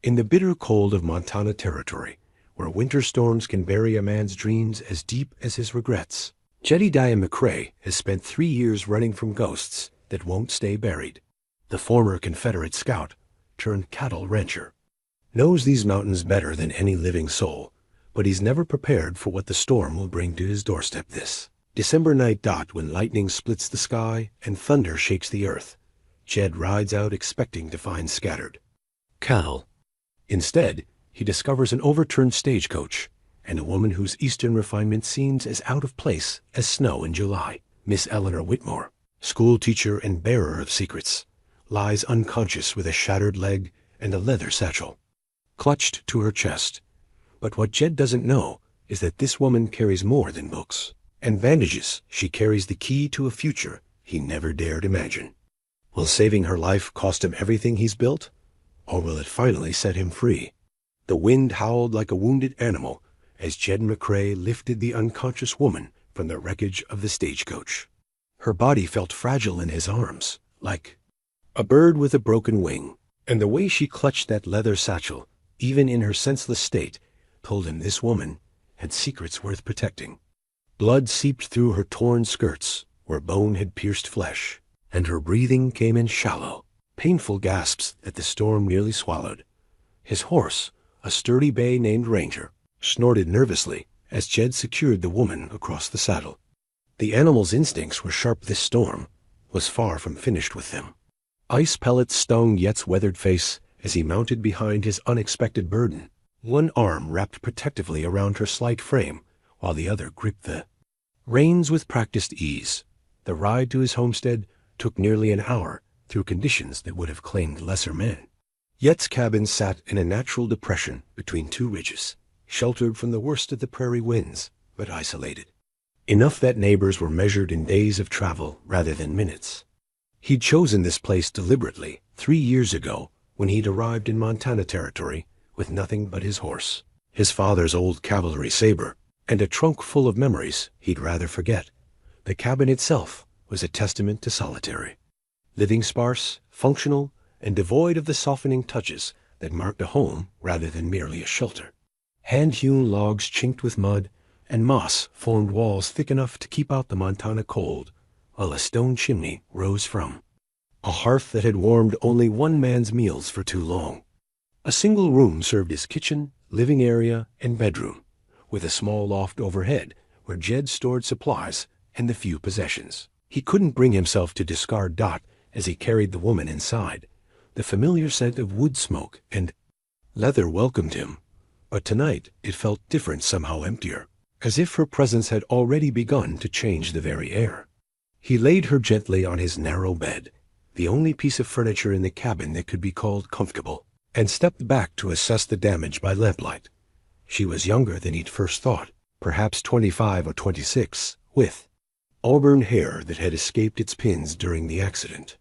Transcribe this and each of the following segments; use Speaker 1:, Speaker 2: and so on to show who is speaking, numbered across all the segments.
Speaker 1: In the bitter cold of Montana Territory, where winter storms can bury a man's dreams as deep as his regrets, Jedediah McCrae has spent 3 years running from ghosts that won't stay buried. The former Confederate scout turned cattle rancher knows these mountains better than any living soul, but he's never prepared for what the storm will bring to his doorstep this December night. When lightning splits the sky and thunder shakes the earth, Jed rides out expecting to find scattered cattle. Instead, he discovers an overturned stagecoach and a woman whose Eastern refinement seems as out of place as snow in July. Miss Eleanor Whitmore, school teacher and bearer of secrets, lies unconscious with a shattered leg and a leather satchel clutched to her chest. But what Jed doesn't know is that this woman carries more than books and bandages. She carries the key to a future he never dared imagine. Will saving her life cost him everything he's built, or will it finally set him free? The wind howled like a wounded animal as Jed McCrae lifted the unconscious woman from the wreckage of the stagecoach. Her body felt fragile in his arms, like a bird with a broken wing, and the way she clutched that leather satchel, even in her senseless state, told him this woman had secrets worth protecting. Blood seeped through her torn skirts where bone had pierced flesh, and her breathing came in shallow, painful gasps that the storm nearly swallowed. His horse, a sturdy bay named Ranger, snorted nervously as Jed secured the woman across the saddle. The animal's instincts were sharp. This storm was far from finished with them. Ice pellets stung Yet's weathered face as he mounted behind his unexpected burden. One arm wrapped protectively around her slight frame, while the other gripped the reins with practiced ease. The ride to his homestead took nearly an hour through conditions that would have claimed lesser men. Yet's cabin sat in a natural depression between two ridges, sheltered from the worst of the prairie winds, but isolated. Enough that neighbors were measured in days of travel rather than minutes. He'd chosen this place deliberately 3 years ago when he'd arrived in Montana Territory with nothing but his horse, his father's old cavalry saber, and a trunk full of memories he'd rather forget. The cabin itself was a testament to solitary, living sparse, functional, and devoid of the softening touches that marked a home rather than merely a shelter. Hand-hewn logs chinked with mud, and moss formed walls thick enough to keep out the Montana cold, while a stone chimney rose from a hearth that had warmed only one man's meals for too long. A single room served as kitchen, living area, and bedroom, with a small loft overhead where Jed stored supplies and the few possessions he couldn't bring himself to discard. As he carried the woman inside, the familiar scent of wood smoke and leather welcomed him, but tonight it felt different, somehow emptier, as if her presence had already begun to change the very air. He laid her gently on his narrow bed, the only piece of furniture in the cabin that could be called comfortable, and stepped back to assess the damage by lamplight. She was younger than he'd first thought, perhaps 25 or 26, with auburn hair that had escaped its pins during the accident.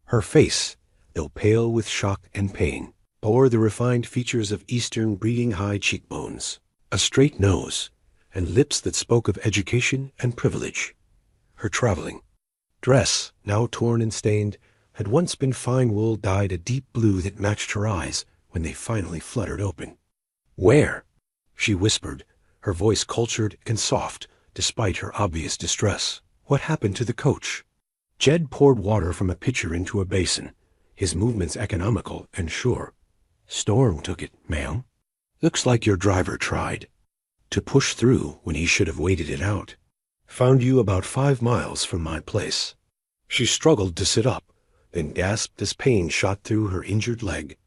Speaker 1: Her face, though pale with shock and pain, bore the refined features of Eastern breeding, high cheekbones, a straight nose, and lips that spoke of education and privilege. Her traveling dress, now torn and stained, had once been fine wool dyed a deep blue that matched her eyes when they finally fluttered open. "Where?" she whispered, her voice cultured and soft despite her obvious distress. "What happened to the coach?" Jed poured water from a pitcher into a basin, his movements economical and sure. "Storm took it, ma'am. Looks like your driver tried to push through when he should have waited it out. Found you about 5 miles from my place." She struggled to sit up, then gasped as pain shot through her injured leg.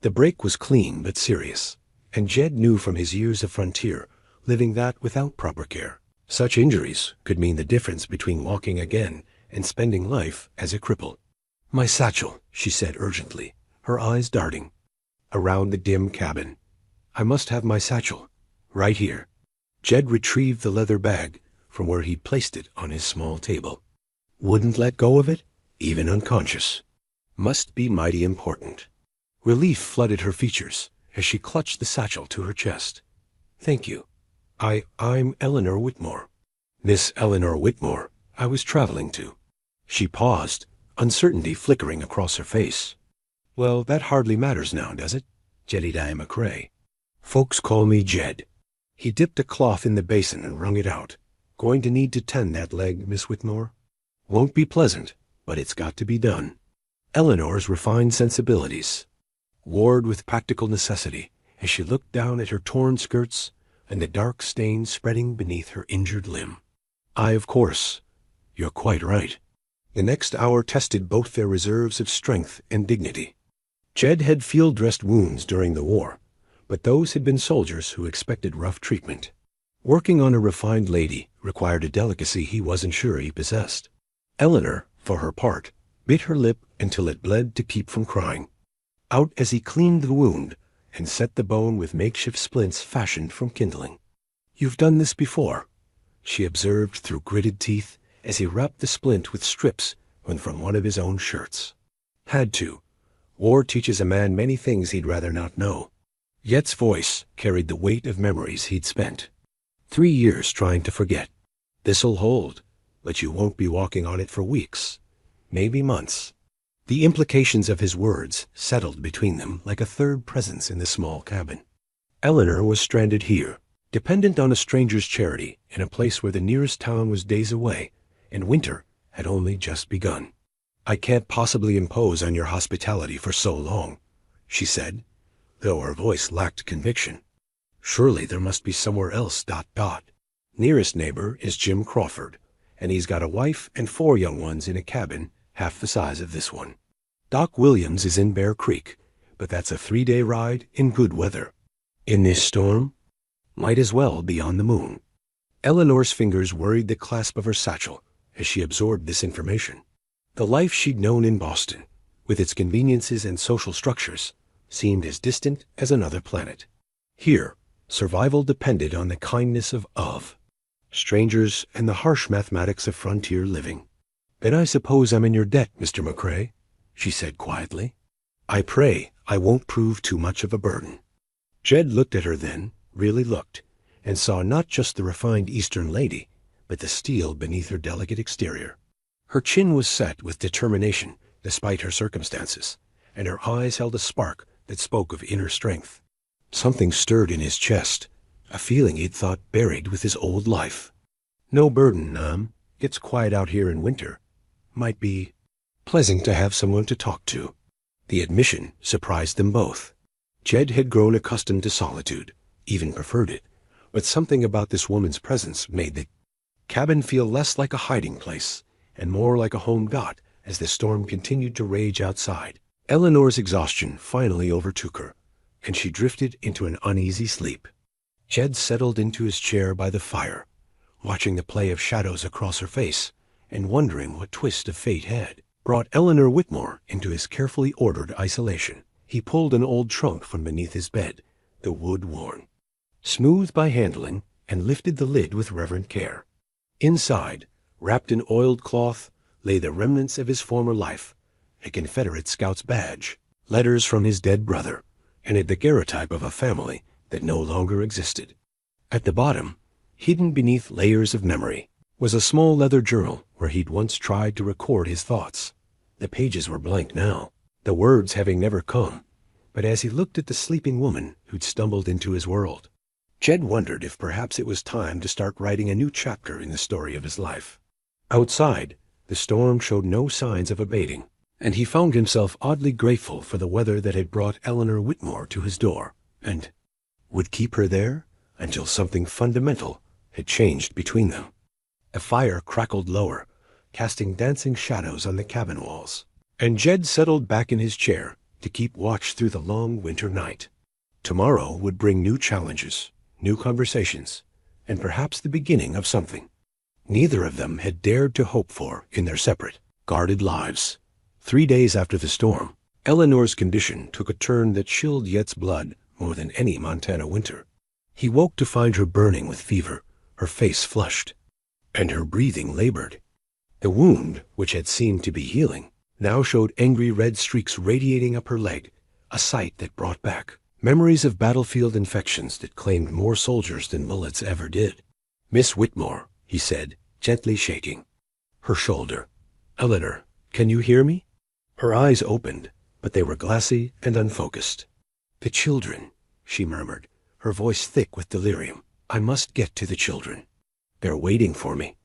Speaker 1: The break was clean but serious, and Jed knew from his years of frontier living that without proper care, such injuries could mean the difference between walking again and spending life as a cripple. "My satchel," she said urgently, her eyes darting around the dim cabin. "I must have my satchel. Right here." Jed retrieved the leather bag from where he'd placed it on his small table. Wouldn't let go of it, even unconscious. Must be mighty important. Relief flooded her features as she clutched the satchel to her chest. "Thank you. I'm Eleanor Whitmore. Miss Eleanor Whitmore, I was traveling to." She paused, uncertainty flickering across her face. "Well, that hardly matters now, does it? Jedediah McCrae. Folks call me Jed. He dipped a cloth in the basin and wrung it out. Going to need to tend that leg, Miss Whitmore? Won't be pleasant, but it's got to be done. Eleanor's refined sensibilities warred with practical necessity as she looked down at her torn skirts and the dark stain spreading beneath her injured limb. Of course. You're quite right. The next hour tested both their reserves of strength and dignity. Jed had field-dressed wounds during the war, but those had been soldiers who expected rough treatment. Working on a refined lady required a delicacy he wasn't sure he possessed. Eleanor, for her part, bit her lip until it bled to keep from crying. Out as he cleaned the wound and set the bone with makeshift splints fashioned from kindling. You've done this before, she observed through gritted teeth as he wrapped the splint with strips from one of his own shirts. Had to. War teaches a man many things he'd rather not know. Yet's voice carried the weight of memories he'd spent. 3 years trying to forget. This'll hold, but you won't be walking on it for weeks, maybe months. The implications of his words settled between them like a third presence in the small cabin. Eleanor was stranded here, dependent on a stranger's charity in a place where the nearest town was days away, and winter had only just begun. I can't possibly impose on your hospitality for so long, she said, though her voice lacked conviction. Surely there must be somewhere else, ... Nearest neighbor is Jim Crawford, and he's got a wife and 4 young ones in a cabin half the size of this one. Doc Williams is in Bear Creek, but that's a 3-day ride in good weather. In this storm, might as well be on the moon. Eleanor's fingers worried the clasp of her satchel as she absorbed this information. The life she'd known in Boston, with its conveniences and social structures, seemed as distant as another planet. Here, survival depended on the kindness of strangers and the harsh mathematics of frontier living. Then I suppose I'm in your debt, Mr. McCrae, she said quietly. I pray I won't prove too much of a burden. Jed looked at her then, really looked, and saw not just the refined Eastern lady, but the steel beneath her delicate exterior. Her chin was set with determination despite her circumstances, and her eyes held a spark that spoke of inner strength. Something stirred in his chest, a feeling he'd thought buried with his old life. No burden, It's quiet out here in winter. Might be pleasant to have someone to talk to. The admission surprised them both. Jed had grown accustomed to solitude, even preferred it, but something about this woman's presence made the cabin feel less like a hiding place and more like a home got as the storm continued to rage outside. Eleanor's exhaustion finally overtook her, and she drifted into an uneasy sleep. Jed settled into his chair by the fire, watching the play of shadows across her face and wondering what twist of fate had brought Eleanor Whitmore into his carefully ordered isolation. He pulled an old trunk from beneath his bed, the wood worn, smoothed by handling, and lifted the lid with reverent care. Inside, wrapped in oiled cloth, lay the remnants of his former life, a Confederate scout's badge, letters from his dead brother, and a daguerreotype of a family that no longer existed. At the bottom, hidden beneath layers of memory, was a small leather journal where he'd once tried to record his thoughts. The pages were blank now, the words having never come, but as he looked at the sleeping woman who'd stumbled into his world, Jed wondered if perhaps it was time to start writing a new chapter in the story of his life. Outside, the storm showed no signs of abating, and he found himself oddly grateful for the weather that had brought Eleanor Whitmore to his door, and would keep her there until something fundamental had changed between them. A fire crackled lower, casting dancing shadows on the cabin walls, and Jed settled back in his chair to keep watch through the long winter night. Tomorrow would bring new challenges, new conversations, and perhaps the beginning of something neither of them had dared to hope for in their separate, guarded lives. 3 days after the storm, Eleanor's condition took a turn that chilled Yet's blood more than any Montana winter. He woke to find her burning with fever, her face flushed, and her breathing labored. The wound, which had seemed to be healing, now showed angry red streaks radiating up her leg, a sight that brought back memories of battlefield infections that claimed more soldiers than bullets ever did. Miss Whitmore, he said, gently shaking her shoulder. Eleanor, can you hear me? Her eyes opened, but they were glassy and unfocused. "The children," she murmured, her voice thick with delirium. "I must get to the children. They're waiting for me."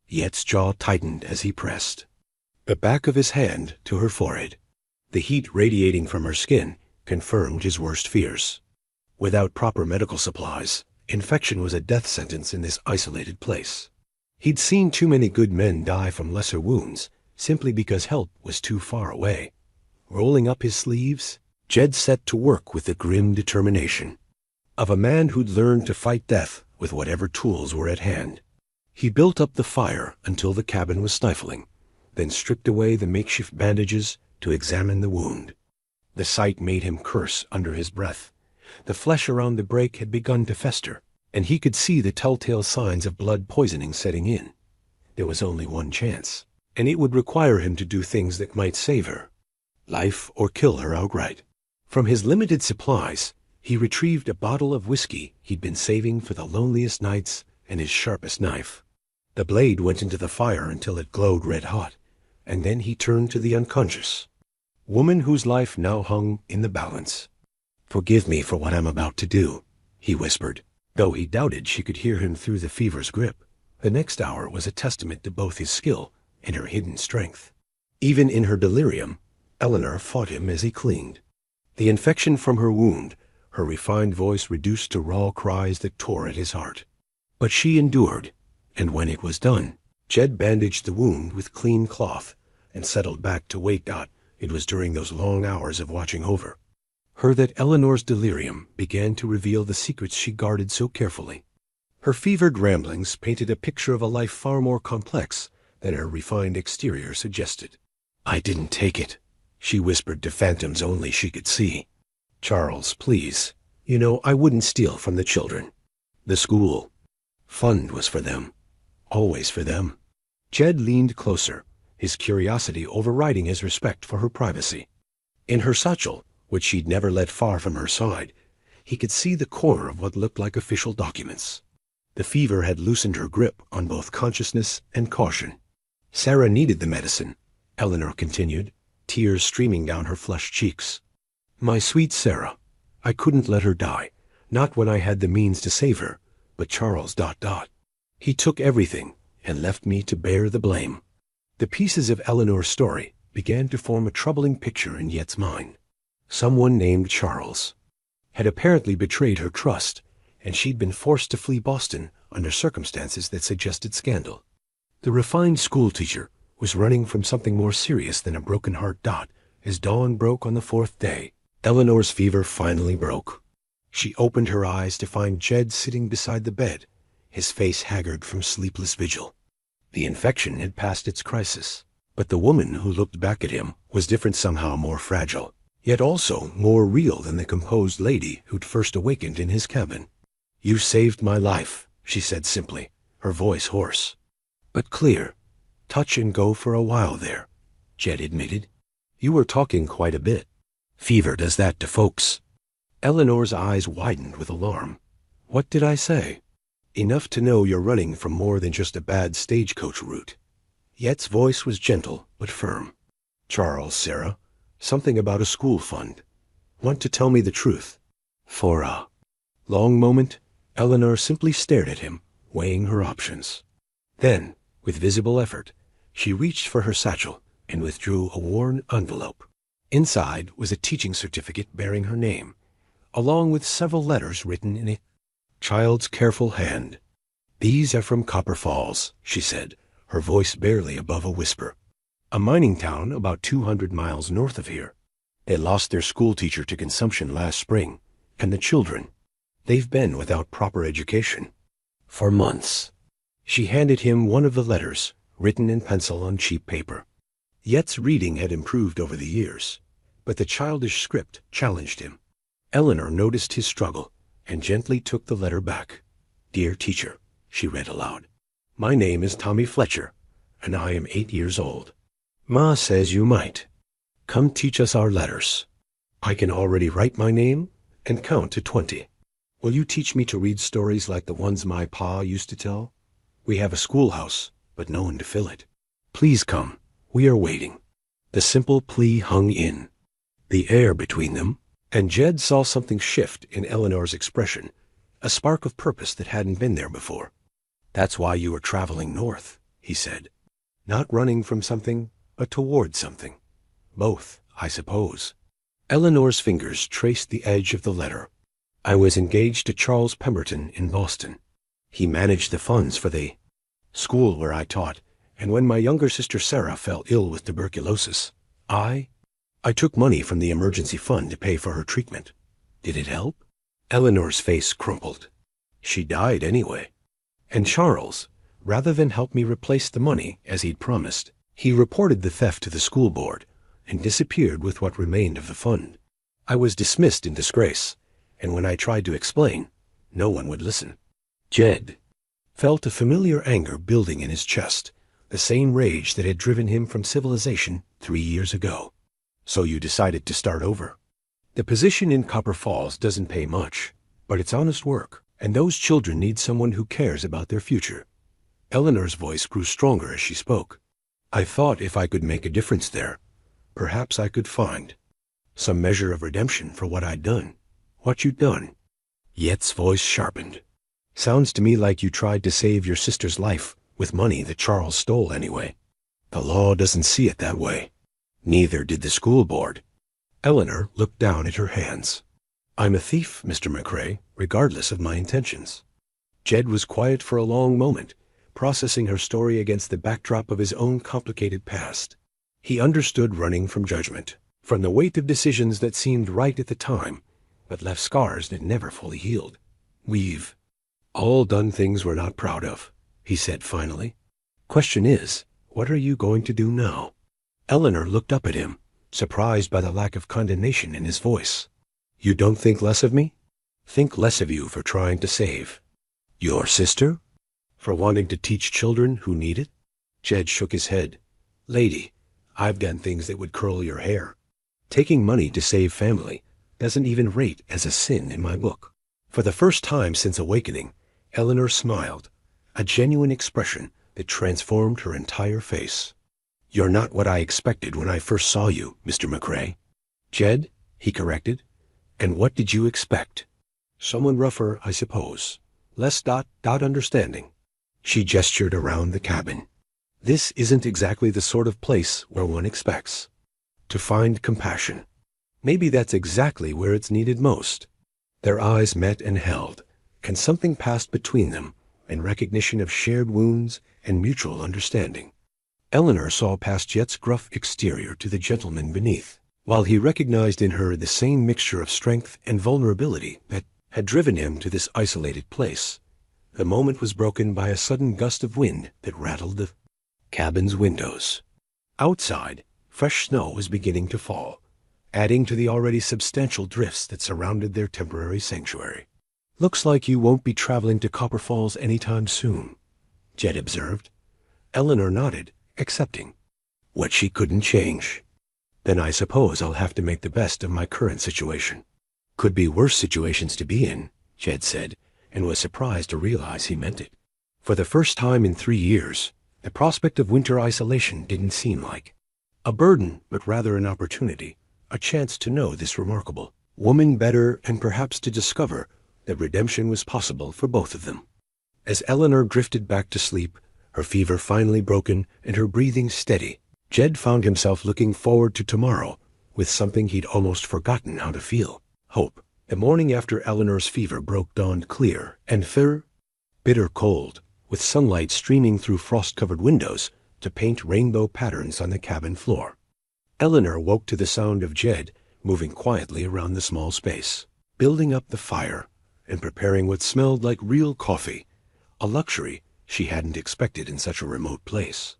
Speaker 1: Yet's jaw tightened as he pressed the back of his hand to her forehead. The heat radiating from her skin confirmed his worst fears. Without proper medical supplies, infection was a death sentence in this isolated place. He'd seen too many good men die from lesser wounds simply because help was too far away. Rolling up his sleeves, Jed set to work with the grim determination of a man who'd learned to fight death with whatever tools were at hand. He built up the fire until the cabin was stifling, then stripped away the makeshift bandages to examine the wound. The sight made him curse under his breath. The flesh around the break had begun to fester, and he could see the telltale signs of blood poisoning setting in. There was only one chance, and it would require him to do things that might save her. Life or kill her outright. From his limited supplies, he retrieved a bottle of whiskey he'd been saving for the loneliest nights and his sharpest knife. The blade went into the fire until it glowed red hot, and then he turned to the unconscious woman whose life now hung in the balance. "Forgive me for what I'm about to do," he whispered, though he doubted she could hear him through the fever's grip. The next hour was a testament to both his skill and her hidden strength. Even in her delirium, Eleanor fought him as he clinged. The infection from her wound, her refined voice reduced to raw cries that tore at his heart. But she endured, and when it was done, Jed bandaged the wound with clean cloth and settled back to wait. It was during those long hours of watching over her that Eleanor's delirium began to reveal the secrets she guarded so carefully. Her fevered ramblings painted a picture of a life far more complex than her refined exterior suggested. "I didn't take it," she whispered to phantoms only she could see. "Charles, please. You know, I wouldn't steal from the children. The school fund was for them. Always for them." Jed leaned closer, his curiosity overriding his respect for her privacy. In her satchel, which she'd never let far from her side, he could see the corner of what looked like official documents. The fever had loosened her grip on both consciousness and caution. "Sarah needed the medicine," Eleanor continued, tears streaming down her flushed cheeks. "My sweet Sarah. I couldn't let her die, not when I had the means to save her, but Charles... He took everything and left me to bear the blame." The pieces of Eleanor's story began to form a troubling picture in Yet's mind. Someone named Charles had apparently betrayed her trust, and she'd been forced to flee Boston under circumstances that suggested scandal. The refined schoolteacher was running from something more serious than a broken heart. As dawn broke on the fourth day, Eleanor's fever finally broke. She opened her eyes to find Jed sitting beside the bed, his face haggard from sleepless vigil. The infection had passed its crisis, but the woman who looked back at him was different, somehow more fragile, yet also more real than the composed lady who'd first awakened in his cabin. "You saved my life," she said simply, her voice hoarse but clear. "Touch and go for a while there," Jed admitted. "You were talking quite a bit. Fever does that to folks." Eleanor's eyes widened with alarm. "What did I say?" "Enough to know you're running from more than just a bad stagecoach route." Yet's voice was gentle but firm. "Charles, Sarah, something about a school fund. Want to tell me the truth?" For a long moment, Eleanor simply stared at him, weighing her options. Then, with visible effort, she reached for her satchel and withdrew a worn envelope. Inside was a teaching certificate bearing her name, along with several letters written in a child's careful hand. "These are from Copper Falls," she said, her voice barely above a whisper. "A mining town about 200 miles north of here. They lost their schoolteacher to consumption last spring, and the children, they've been without proper education for months." She handed him one of the letters, written in pencil on cheap paper. Yet's reading had improved over the years, but the childish script challenged him. Eleanor noticed his struggle and gently took the letter back. "Dear teacher," she read aloud. "My name is Tommy Fletcher, and I am 8 years old. Ma says you might come teach us our letters. I can already write my name and count to 20. Will you teach me to read stories like the ones my pa used to tell? We have a schoolhouse, but no one to fill it. Please come. We are waiting." The simple plea hung in the air between them And Jed saw something shift in Eleanor's expression, a spark of purpose that hadn't been there before. "That's why you were traveling north," he said. "Not running from something, but toward something. Both, I suppose." Eleanor's fingers traced the edge of the letter. "I was engaged to Charles Pemberton in Boston. He managed the funds for the school where I taught, and when my younger sister Sarah fell ill with tuberculosis, I took money from the emergency fund to pay for her treatment. Did it help?" Eleanor's face crumpled. "She died anyway. And Charles, rather than help me replace the money, as he'd promised, he reported the theft to the school board and disappeared with what remained of the fund. I was dismissed in disgrace, and when I tried to explain, no one would listen." Jed felt a familiar anger building in his chest, the same rage that had driven him from civilization 3 years ago. "So you decided to start over?" "The position in Copper Falls doesn't pay much, but it's honest work, and those children need someone who cares about their future." Eleanor's voice grew stronger as she spoke. "I thought if I could make a difference there, perhaps I could find some measure of redemption for what I'd done." "What you'd done?" Yet's voice sharpened. "Sounds to me like you tried to save your sister's life with money that Charles stole anyway." "The law doesn't see it that way. Neither did the school board." Eleanor looked down at her hands. "I'm a thief, Mr. McCrae, regardless of my intentions." Jed was quiet for a long moment, processing her story against the backdrop of his own complicated past. He understood running from judgment, from the weight of decisions that seemed right at the time, but left scars that never fully healed. "We've all done things we're not proud of," he said finally. "Question is, what are you going to do now?" Eleanor looked up at him, surprised by the lack of condemnation in his voice. "You don't think less of me?" "Think less of you for trying to save." "Your sister?" "For wanting to teach children who need it?" Jed shook his head. "Lady, I've done things that would curl your hair. Taking money to save family doesn't even rate as a sin in my book." For the first time since awakening, Eleanor smiled, a genuine expression that transformed her entire face. "You're not what I expected when I first saw you, Mr. McCrae." "Jed," he corrected. "And what did you expect?" "Someone rougher, I suppose. Less understanding." She gestured around the cabin. "This isn't exactly the sort of place where one expects to find compassion. Maybe that's exactly where it's needed most." Their eyes met and held, and something passed between them in recognition of shared wounds and mutual understanding. Eleanor saw past Jet's gruff exterior to the gentleman beneath, while he recognized in her the same mixture of strength and vulnerability that had driven him to this isolated place. The moment was broken by a sudden gust of wind that rattled the cabin's windows. Outside, fresh snow was beginning to fall, adding to the already substantial drifts that surrounded their temporary sanctuary. "Looks like you won't be traveling to Copper Falls anytime soon," Jed observed. Eleanor nodded, accepting what she couldn't change. "Then I suppose I'll have to make the best of my current situation." "Could be worse situations to be in," Jed said, and was surprised to realize he meant it. For the first time in 3 years, the prospect of winter isolation didn't seem like a burden, but rather an opportunity, a chance to know this remarkable woman better and perhaps to discover that redemption was possible for both of them. As Eleanor drifted back to sleep, her fever finally broken and her breathing steady, Jed found himself looking forward to tomorrow with something he'd almost forgotten how to feel: hope. The morning after Eleanor's fever broke dawned clear and bitter cold, with sunlight streaming through frost-covered windows to paint rainbow patterns on the cabin floor. Eleanor woke to the sound of Jed moving quietly around the small space, building up the fire and preparing what smelled like real coffee, a luxury she hadn't expected in such a remote place.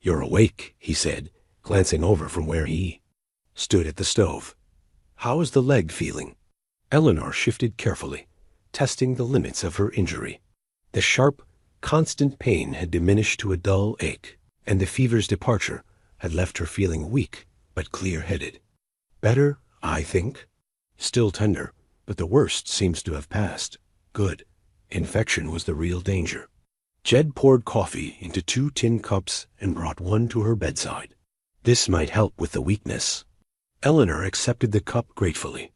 Speaker 1: "You're awake," he said, glancing over from where he stood at the stove. "How is the leg feeling?" Eleanor shifted carefully, testing the limits of her injury. The sharp, constant pain had diminished to a dull ache, and the fever's departure had left her feeling weak but clear-headed. "Better, I think. Still tender, but the worst seems to have passed." "Good. Infection was the real danger." Jed poured coffee into 2 tin cups and brought one to her bedside. "This might help with the weakness." Eleanor accepted the cup gratefully.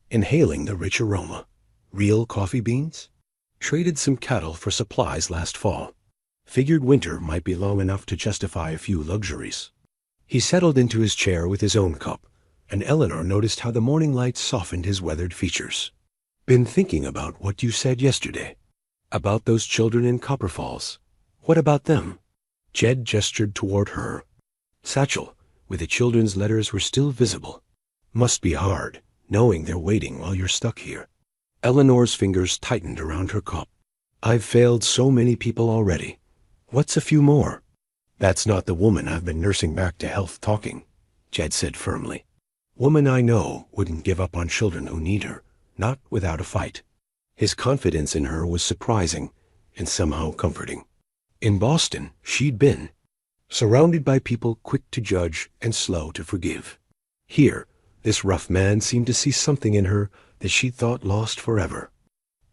Speaker 1: inhaling the rich aroma. Real coffee beans? Traded some cattle for supplies last fall. Figured winter might be long enough to justify a few luxuries. He settled into his chair with his own cup, and Eleanor noticed how the morning light softened his weathered features. Been thinking about what you said yesterday. About those children in Copper Falls. What about them? Jed gestured toward her. Satchel, with the children's letters, were still visible. Must be hard, knowing they're waiting while you're stuck here. Eleanor's fingers tightened around her cup. I've failed so many people already. What's a few more? That's not the woman I've been nursing back to health talking, Jed said firmly. Woman I know wouldn't give up on children who need her, not without a fight. His confidence in her was surprising and somehow comforting. In Boston, she'd been surrounded by people quick to judge and slow to forgive. Here, this rough man seemed to see something in her that she thought lost forever.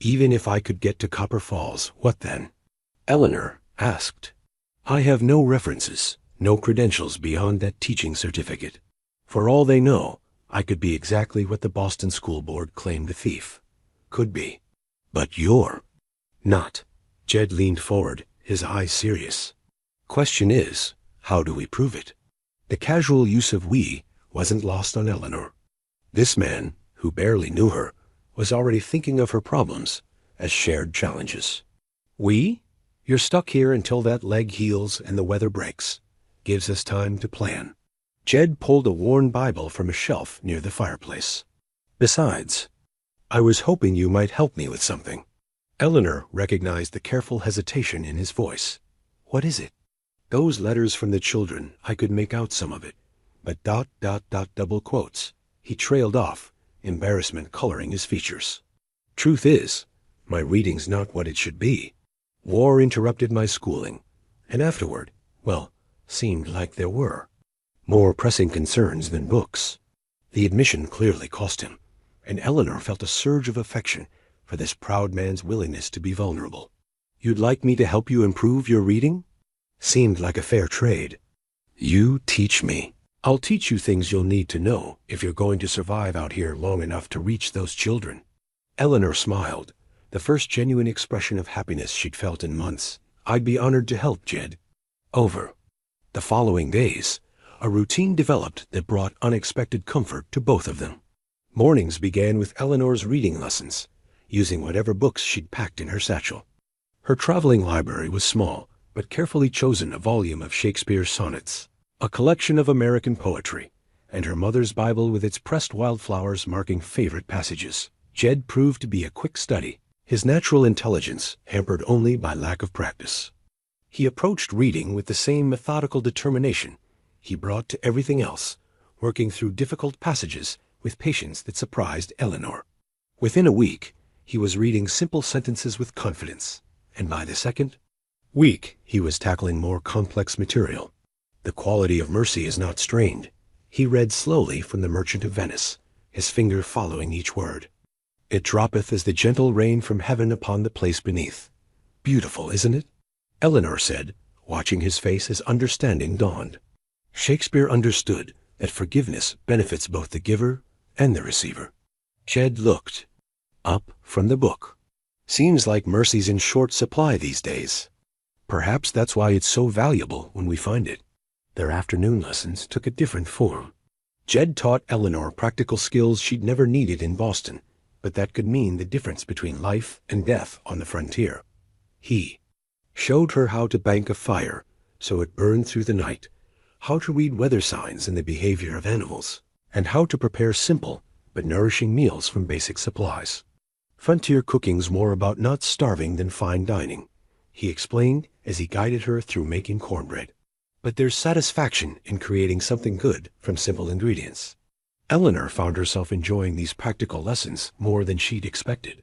Speaker 1: Even if I could get to Copper Falls, what then? Eleanor asked. I have no references, no credentials beyond that teaching certificate. For all they know, I could be exactly what the Boston School Board claimed the thief. Could be. But you're not. Jed leaned forward, his eyes serious. Question is, how do we prove it? The casual use of we wasn't lost on Eleanor. This man, who barely knew her, was already thinking of her problems as shared challenges. We? You're stuck here until that leg heals and the weather breaks. Gives us time to plan. Jed pulled a worn Bible from a shelf near the fireplace. Besides, I was hoping you might help me with something. Eleanor recognized the careful hesitation in his voice. What is it? Those letters from the children, I could make out some of it. But ... double quotes. He trailed off, embarrassment coloring his features. Truth is, my reading's not what it should be. War interrupted my schooling, and afterward, well, seemed like there were more pressing concerns than books. The admission clearly cost him, and Eleanor felt a surge of affection for this proud man's willingness to be vulnerable. You'd like me to help you improve your reading? Seemed like a fair trade. You teach me. I'll teach you things you'll need to know if you're going to survive out here long enough to reach those children. Eleanor smiled, the first genuine expression of happiness she'd felt in months. I'd be honored to help, Jed. Over. The following days, a routine developed that brought unexpected comfort to both of them. Mornings began with Eleanor's reading lessons, using whatever books she'd packed in her satchel. Her traveling library was small, but carefully chosen a volume of Shakespeare's sonnets, a collection of American poetry, and her mother's Bible with its pressed wildflowers marking favorite passages. Jed proved to be a quick study, his natural intelligence hampered only by lack of practice. He approached reading with the same methodical determination he brought to everything else, working through difficult passages with patience that surprised Eleanor. Within a week, he was reading simple sentences with confidence, and by the second week, he was tackling more complex material. The quality of mercy is not strained. He read slowly from The Merchant of Venice, his finger following each word. It droppeth as the gentle rain from heaven upon the place beneath. Beautiful, isn't it? Eleanor said, watching his face as understanding dawned. Shakespeare understood that forgiveness benefits both the giver and the receiver. Jed looked up from the book. Seems like mercy's in short supply these days. Perhaps that's why it's so valuable when we find it. Their afternoon lessons took a different form. Jed taught Eleanor practical skills she'd never needed in Boston, but that could mean the difference between life and death on the frontier. He showed her how to bank a fire so it burned through the night, how to read weather signs and the behavior of animals, and how to prepare simple but nourishing meals from basic supplies. Frontier cooking's more about not starving than fine dining, he explained as he guided her through making cornbread. But there's satisfaction in creating something good from simple ingredients. Eleanor found herself enjoying these practical lessons more than she'd expected.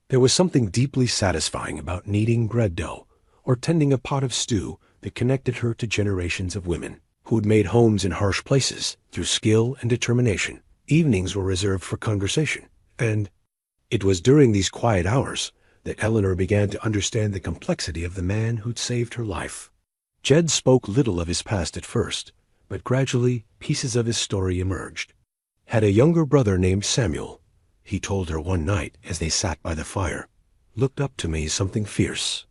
Speaker 1: There was something deeply satisfying about kneading bread dough or tending a pot of stew that connected her to generations of women who'd made homes in harsh places through skill and determination. Evenings were reserved for conversation, and it was during these quiet hours that Eleanor began to understand the complexity of the man who'd saved her life. Jed spoke little of his past at first, but gradually pieces of his story emerged. Had a younger brother named Samuel. he told her one night as they sat by the fire, "looked up to me something fierce.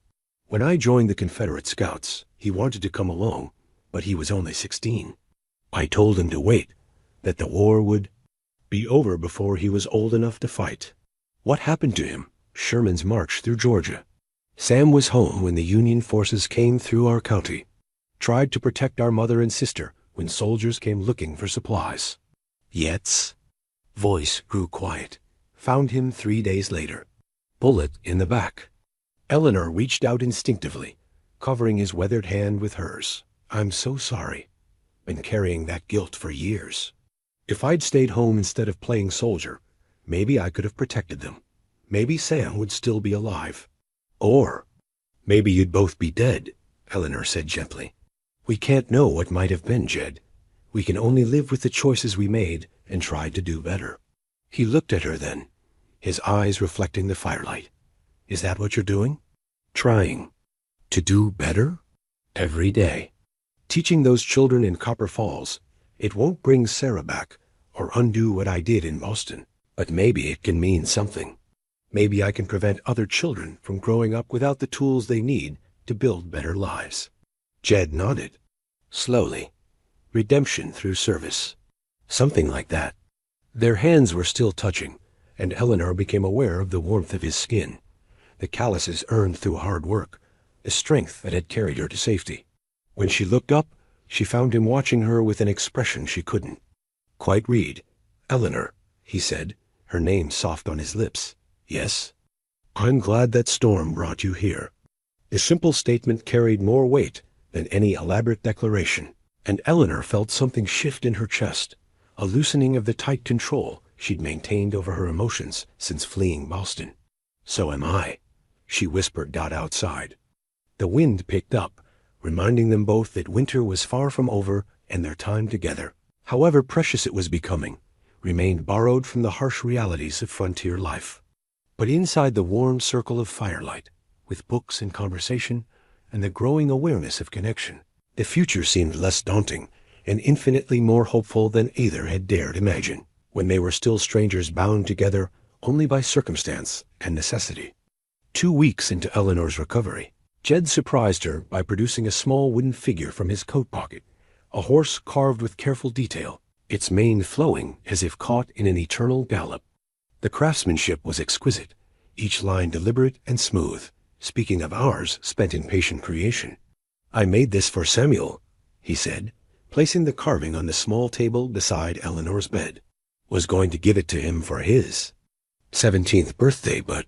Speaker 1: When I joined the Confederate Scouts, he wanted to come along, but he was only 16. I told him to wait, that the war would be over before he was old enough to fight." What happened to him? Sherman's march through Georgia. Sam was home when the Union forces came through our county. Tried to protect our mother and sister when soldiers came looking for supplies. Yet's voice grew quiet. Found him 3 days later. Bullet in the back. Eleanor reached out instinctively, covering his weathered hand with hers. "I'm so sorry. Been carrying that guilt for years. If I'd stayed home instead of playing soldier, maybe I could have protected them. Maybe Sam would still be alive. Or maybe you'd both be dead," Eleanor said gently. "We can't know what might have been, Jed. We can only live with the choices we made and try to do better." He looked at her then, his eyes reflecting the firelight. "Is that what you're doing? Trying to do better? Every day. Teaching those children in Copper Falls. It won't bring Sarah back or undo what I did in Boston, but maybe it can mean something. Maybe I can prevent other children from growing up without the tools they need to build better lives." Jed nodded. Slowly. Redemption through service. Something like that. Their hands were still touching, and Eleanor became aware of the warmth of his skin, the calluses earned through hard work, the strength that had carried her to safety. When she looked up, she found him watching her with an expression she couldn't quite read. "Eleanor," he said, her name soft on his lips. "Yes?" "I'm glad that storm brought you here." The simple statement carried more weight than any elaborate declaration, and Eleanor felt something shift in her chest, a loosening of the tight control she'd maintained over her emotions since fleeing Boston. "So am I," she whispered out outside. The wind picked up, reminding them both that winter was far from over and their time together, however precious it was becoming, remained borrowed from the harsh realities of frontier life. But inside the warm circle of firelight, with books and conversation, and the growing awareness of connection, the future seemed less daunting and infinitely more hopeful than either had dared imagine, when they were still strangers bound together only by circumstance and necessity. 2 weeks into Eleanor's recovery, Jed surprised her by producing a small wooden figure from his coat pocket, a horse carved with careful detail, its mane flowing as if caught in an eternal gallop. The craftsmanship was exquisite, each line deliberate and smooth, speaking of hours spent in patient creation. "I made this for Samuel," he said, placing the carving on the small table beside Eleanor's bed. "Was going to give it to him for his 17th birthday, but—"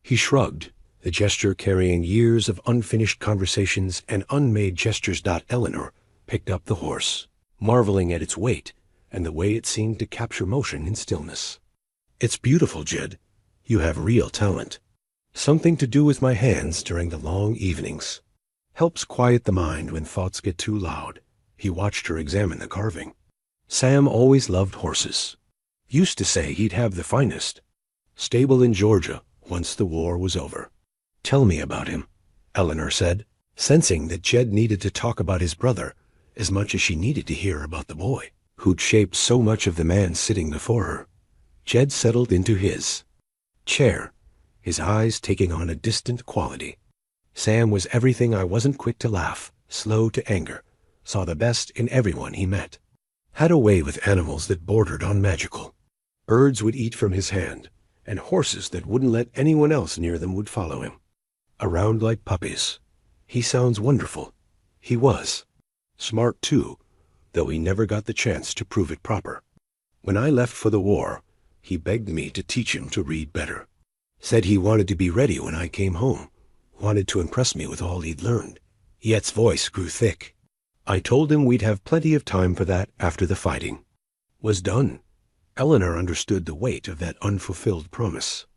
Speaker 1: He shrugged, the gesture carrying years of unfinished conversations and unmade gestures. Eleanor picked up the horse, marveling at its weight and the way it seemed to capture motion in stillness. "It's beautiful, Jed. You have real talent. Something to do with my hands during the long evenings. Helps quiet the mind when thoughts get too loud." He watched her examine the carving. "Sam always loved horses. Used to say he'd have the finest. Stable in Georgia once the war was over." "Tell me about him," Eleanor said, sensing that Jed needed to talk about his brother as much as she needed to hear about the boy who'd shaped so much of the man sitting before her. Jed settled into his chair, his eyes taking on a distant quality. "Sam was everything I wasn't quick to laugh, slow to anger, saw the best in everyone he met. Had a way with animals that bordered on magical. Birds would eat from his hand, and horses that wouldn't let anyone else near them would follow him. Around like puppies. He sounds wonderful. He was. Smart too, though he never got the chance to prove it proper. When I left for the war, he begged me to teach him to read better. Said he wanted to be ready when I came home, wanted to impress me with all he'd learned." Yet's voice grew thick. "I told him we'd have plenty of time for that after the fighting." Was done. Eleanor understood the weight of that unfulfilled promise.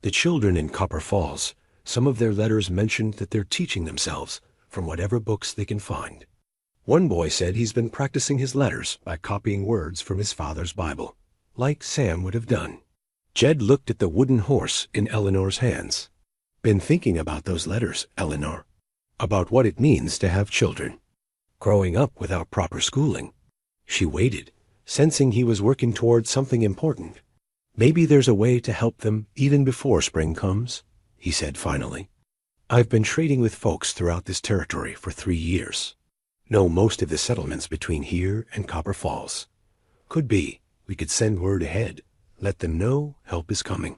Speaker 1: The children in Copper Falls, some of their letters mentioned that they're teaching themselves from whatever books they can find. One boy said he's been practicing his letters by copying words from his father's Bible, like Sam would have done. Jed looked at the wooden horse in Eleanor's hands. "Been thinking about those letters, Eleanor. About what it means to have children. Growing up without proper schooling." She waited, sensing he was working toward something important. Maybe there's a way to help them even before spring comes, he said finally. I've been trading with folks throughout this territory for 3 years. Know most of the settlements between here and Copper Falls. Could be we could send word ahead, let them know help is coming.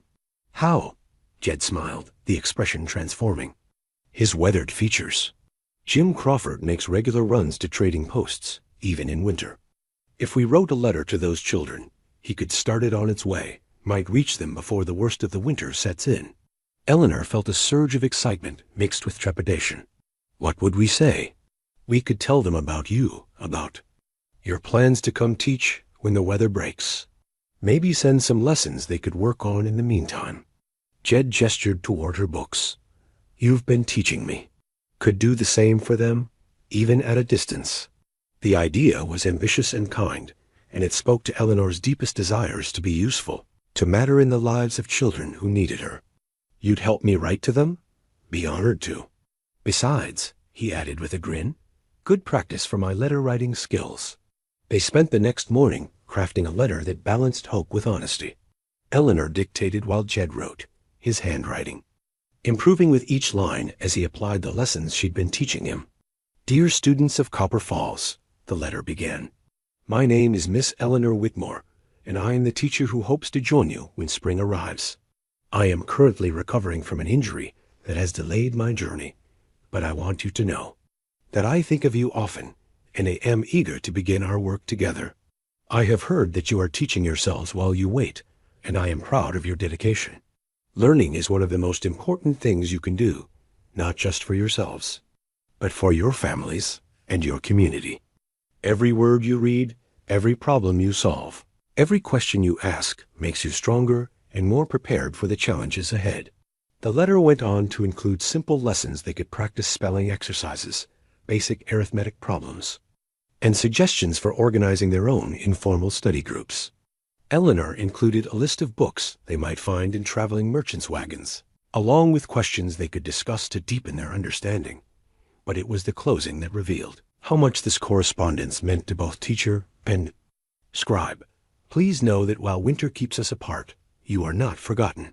Speaker 1: How? Jed smiled, the expression transforming. His weathered features. Jim Crawford makes regular runs to trading posts, even in winter. If we wrote a letter to those children, he could start it on its way, might reach them before the worst of the winter sets in. Eleanor felt a surge of excitement mixed with trepidation. What would we say? We could tell them about you, about your plans to come teach when the weather breaks. Maybe send some lessons they could work on in the meantime. Jed gestured toward her books. You've been teaching me. Could do the same for them, even at a distance. The idea was ambitious and kind, and it spoke to Eleanor's deepest desires to be useful, to matter in the lives of children who needed her. You'd help me write to them? Be honored to. Besides, he added with a grin, good practice for my letter-writing skills. They spent the next morning crafting a letter that balanced hope with honesty. Eleanor dictated while Jed wrote, his handwriting, improving with each line as he applied the lessons she'd been teaching him. Dear students of Copper Falls, the letter began. My name is Miss Eleanor Whitmore, and I am the teacher who hopes to join you when spring arrives. I am currently recovering from an injury that has delayed my journey, but I want you to know that I think of you often, and I am eager to begin our work together. I have heard that you are teaching yourselves while you wait, and I am proud of your dedication. Learning is one of the most important things you can do, not just for yourselves, but for your families and your community. Every word you read, every problem you solve, every question you ask makes you stronger and more prepared for the challenges ahead. The letter went on to include simple lessons they could practice spelling exercises, basic arithmetic problems, and suggestions for organizing their own informal study groups. Eleanor included a list of books they might find in traveling merchants' wagons, along with questions they could discuss to deepen their understanding. But it was the closing that revealed how much this correspondence meant to both teacher and scribe. Please know that while winter keeps us apart, you are not forgotten.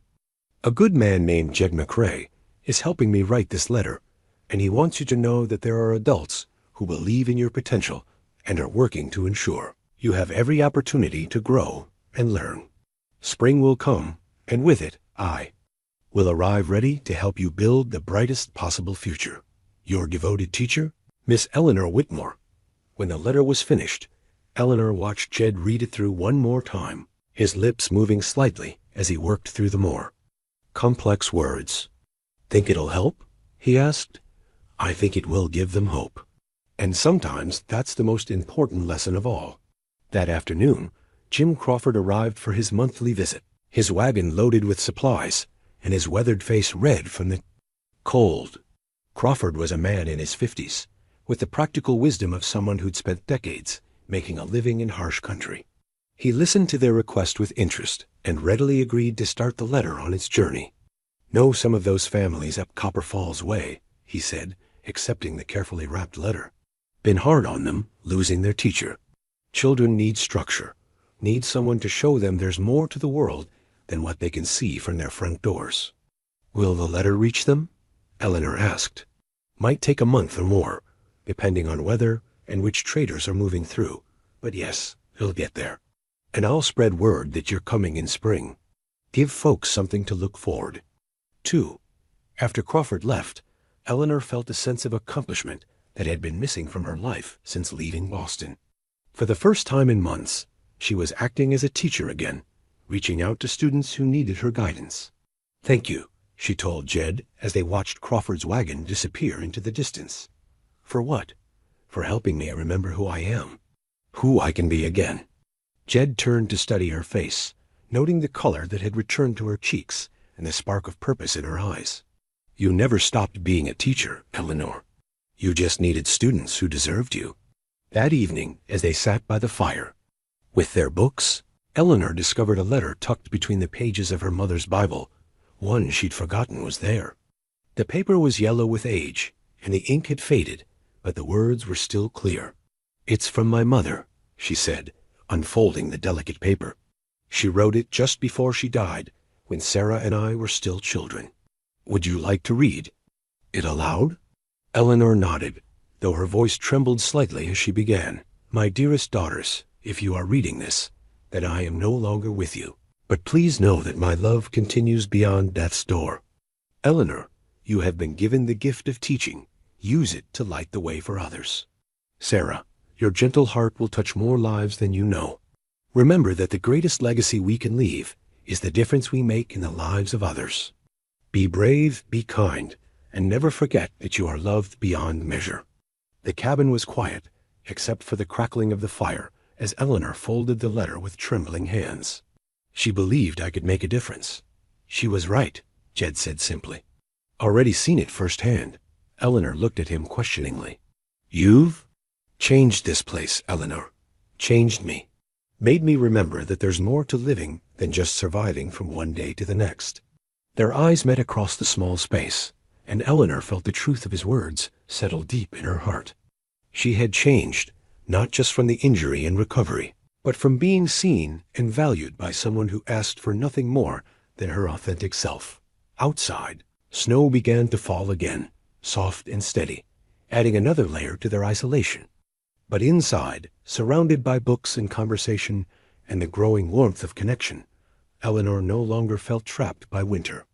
Speaker 1: A good man named Jed McCrae is helping me write this letter, and he wants you to know that there are adults who believe in your potential and are working to ensure you have every opportunity to grow and learn. Spring will come, and with it, I will arrive ready to help you build the brightest possible future. Your devoted teacher, Miss Eleanor Whitmore. When the letter was finished, Eleanor watched Jed read it through one more time, his lips moving slightly as he worked through the more complex words. Think it'll help? He asked. I think it will give them hope. And sometimes that's the most important lesson of all. That afternoon, Jim Crawford arrived for his monthly visit, his wagon loaded with supplies, and his weathered face red from the cold. Crawford was a man in his 50s, with the practical wisdom of someone who'd spent decades making a living in harsh country. He listened to their request with interest and readily agreed to start the letter on its journey. Know some of those families up Copper Falls way, he said, accepting the carefully wrapped letter. Been hard on them, losing their teacher. Children need structure, need someone to show them there's more to the world than what they can see from their front doors. Will the letter reach them? Eleanor asked. Might take a month or more, depending on weather and which traders are moving through, but yes, he'll get there. And I'll spread word that you're coming in spring. Give folks something to look forward to. After Crawford left, Eleanor felt a sense of accomplishment that had been missing from her life since leaving Boston. For the first time in months, she was acting as a teacher again, reaching out to students who needed her guidance. Thank you, she told Jed as they watched Crawford's wagon disappear into the distance. For what? For helping me remember who I am, who I can be again. Jed turned to study her face, noting the color that had returned to her cheeks and the spark of purpose in her eyes. You never stopped being a teacher, Eleanor. You just needed students who deserved you. That evening, as they sat by the fire, with their books, Eleanor discovered a letter tucked between the pages of her mother's Bible. One she'd forgotten was there. The paper was yellow with age, and the ink had faded, but the words were still clear. It's from my mother, she said, unfolding the delicate paper. She wrote it just before she died, when Sarah and I were still children. Would you like to read it aloud?" Eleanor nodded, though her voice trembled slightly as she began. "My dearest daughters, if you are reading this, then I am no longer with you. But please know that my love continues beyond death's door. Eleanor, you have been given the gift of teaching. Use it to light the way for others. Sarah, your gentle heart will touch more lives than you know. Remember that the greatest legacy we can leave is the difference we make in the lives of others. Be brave, be kind, and never forget that you are loved beyond measure." The cabin was quiet, except for the crackling of the fire, as Eleanor folded the letter with trembling hands. She believed I could make a difference. She was right, Jed said simply. Already seen it firsthand. Eleanor looked at him questioningly. You've changed this place, Eleanor. Changed me. Made me remember that there's more to living than just surviving from one day to the next. Their eyes met across the small space, and Eleanor felt the truth of his words settle deep in her heart. She had changed, not just from the injury and recovery, but from being seen and valued by someone who asked for nothing more than her authentic self. Outside, snow began to fall again, soft and steady, adding another layer to their isolation. But inside, surrounded by books and conversation and the growing warmth of connection, Eleanor no longer felt trapped by winter.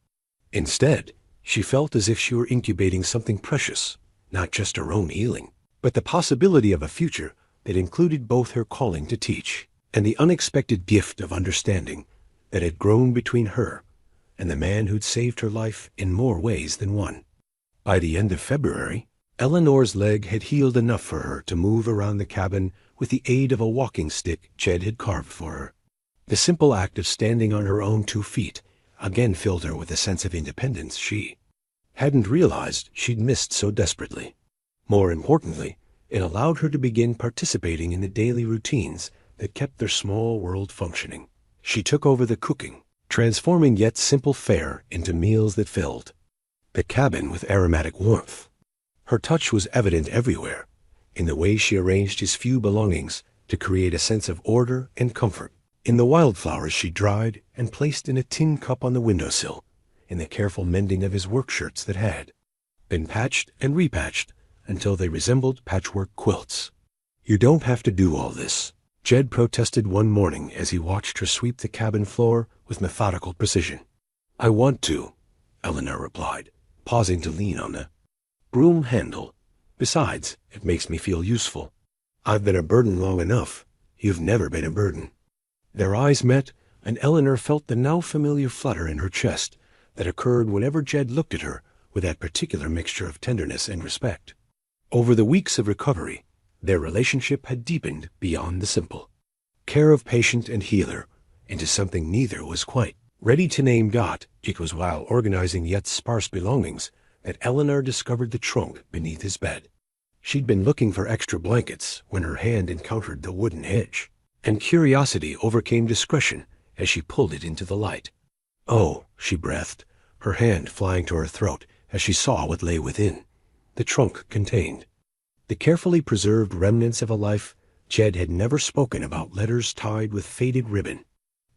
Speaker 1: Instead, she felt as if she were incubating something precious, not just her own healing, but the possibility of a future that included both her calling to teach and the unexpected gift of understanding that had grown between her and the man who'd saved her life in more ways than one. By the end of February, Eleanor's leg had healed enough for her to move around the cabin with the aid of a walking stick Jed had carved for her. The simple act of standing on her own 2 feet again filled her with a sense of independence she hadn't realized she'd missed so desperately. More importantly, it allowed her to begin participating in the daily routines that kept their small world functioning. She took over the cooking, transforming yet simple fare into meals that filled the cabin with aromatic warmth. Her touch was evident everywhere, in the way she arranged his few belongings to create a sense of order and comfort, in the wildflowers she dried and placed in a tin cup on the windowsill, in the careful mending of his work shirts that had been patched and repatched until they resembled patchwork quilts. You don't have to do all this, Jed protested one morning as he watched her sweep the cabin floor with methodical precision. I want to, Eleanor replied, pausing to lean on the broom handle. Besides, it makes me feel useful. I've been a burden long enough. You've never been a burden. Their eyes met, and Eleanor felt the now familiar flutter in her chest that occurred whenever Jed looked at her with that particular mixture of tenderness and respect. Over the weeks of recovery, their relationship had deepened beyond the simple care of patient and healer into something neither was quite ready to name. It was while organizing yet sparse belongings that Eleanor discovered the trunk beneath his bed. She'd been looking for extra blankets when her hand encountered the wooden hedge, and curiosity overcame discretion as she pulled it into the light. Oh, she breathed, her hand flying to her throat as she saw what lay within. The trunk contained the carefully preserved remnants of a life Jed had never spoken about, letters tied with faded ribbon,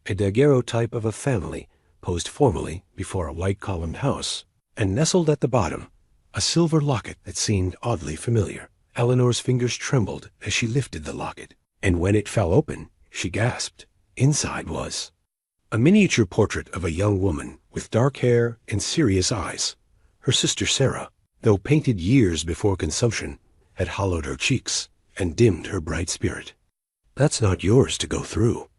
Speaker 1: a daguerreotype of a family posed formally before a white-columned house, and nestled at the bottom, a silver locket that seemed oddly familiar. Eleanor's fingers trembled as she lifted the locket, and when it fell open, she gasped. Inside was a miniature portrait of a young woman with dark hair and serious eyes. Her sister Sarah, though painted years before consumption, had hollowed her cheeks and dimmed her bright spirit. That's not yours to go through.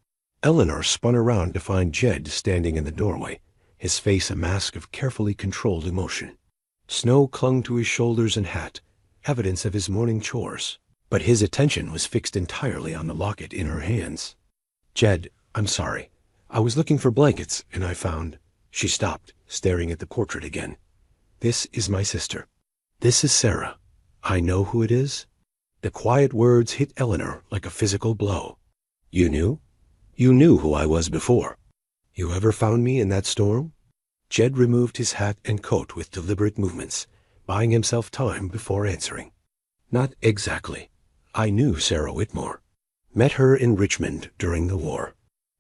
Speaker 1: Eleanor spun around to find Jed standing in the doorway, his face a mask of carefully controlled emotion. Snow clung to his shoulders and hat, evidence of his morning chores, but his attention was fixed entirely on the locket in her hands. Jed, I'm sorry. I was looking for blankets, and I found... She stopped, staring at the portrait again. This is my sister. This is Sarah. I know who it is. The quiet words hit Eleanor like a physical blow. You knew? You knew who I was before. You ever found me in that storm? Jed removed his hat and coat with deliberate movements, buying himself time before answering. Not exactly. I knew Sarah Whitmore. Met her in Richmond during the war.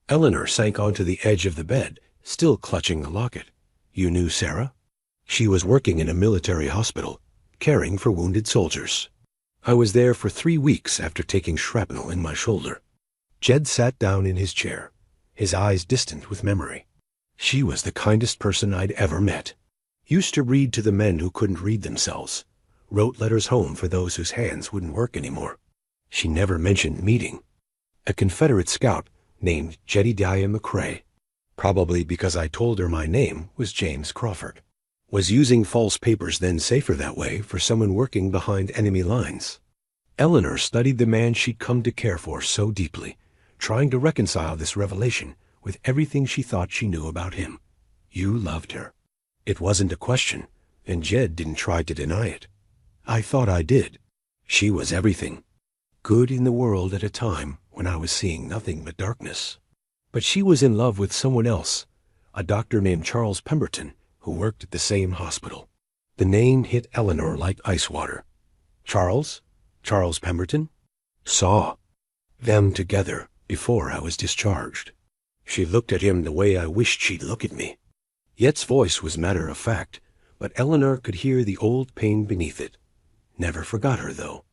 Speaker 1: Eleanor sank onto the edge of the bed, still clutching the locket. You knew Sarah? She was working in a military hospital, caring for wounded soldiers. I was there for 3 weeks after taking shrapnel in my shoulder. Jed sat down in his chair, his eyes distant with memory. She was the kindest person I'd ever met. Used to read to the men who couldn't read themselves. Wrote letters home for those whose hands wouldn't work anymore. She never mentioned meeting. A Confederate scout named Jedediah McCrae, probably because I told her my name was James Crawford. Was using false papers then safer that way for someone working behind enemy lines? Eleanor studied the man she'd come to care for so deeply, trying to reconcile this revelation with everything she thought she knew about him. You loved her. It wasn't a question, and Jed didn't try to deny it. I thought I did. She was everything. Good in the world at a time when I was seeing nothing but darkness. But she was in love with someone else, a doctor named Charles Pemberton, who worked at the same hospital. The name hit Eleanor like ice water. Charles? Charles Pemberton? Saw them together before I was discharged. She looked at him the way I wished she'd look at me. Yet's voice was matter of fact, but Eleanor could hear the old pain beneath it. Never forgot her, though.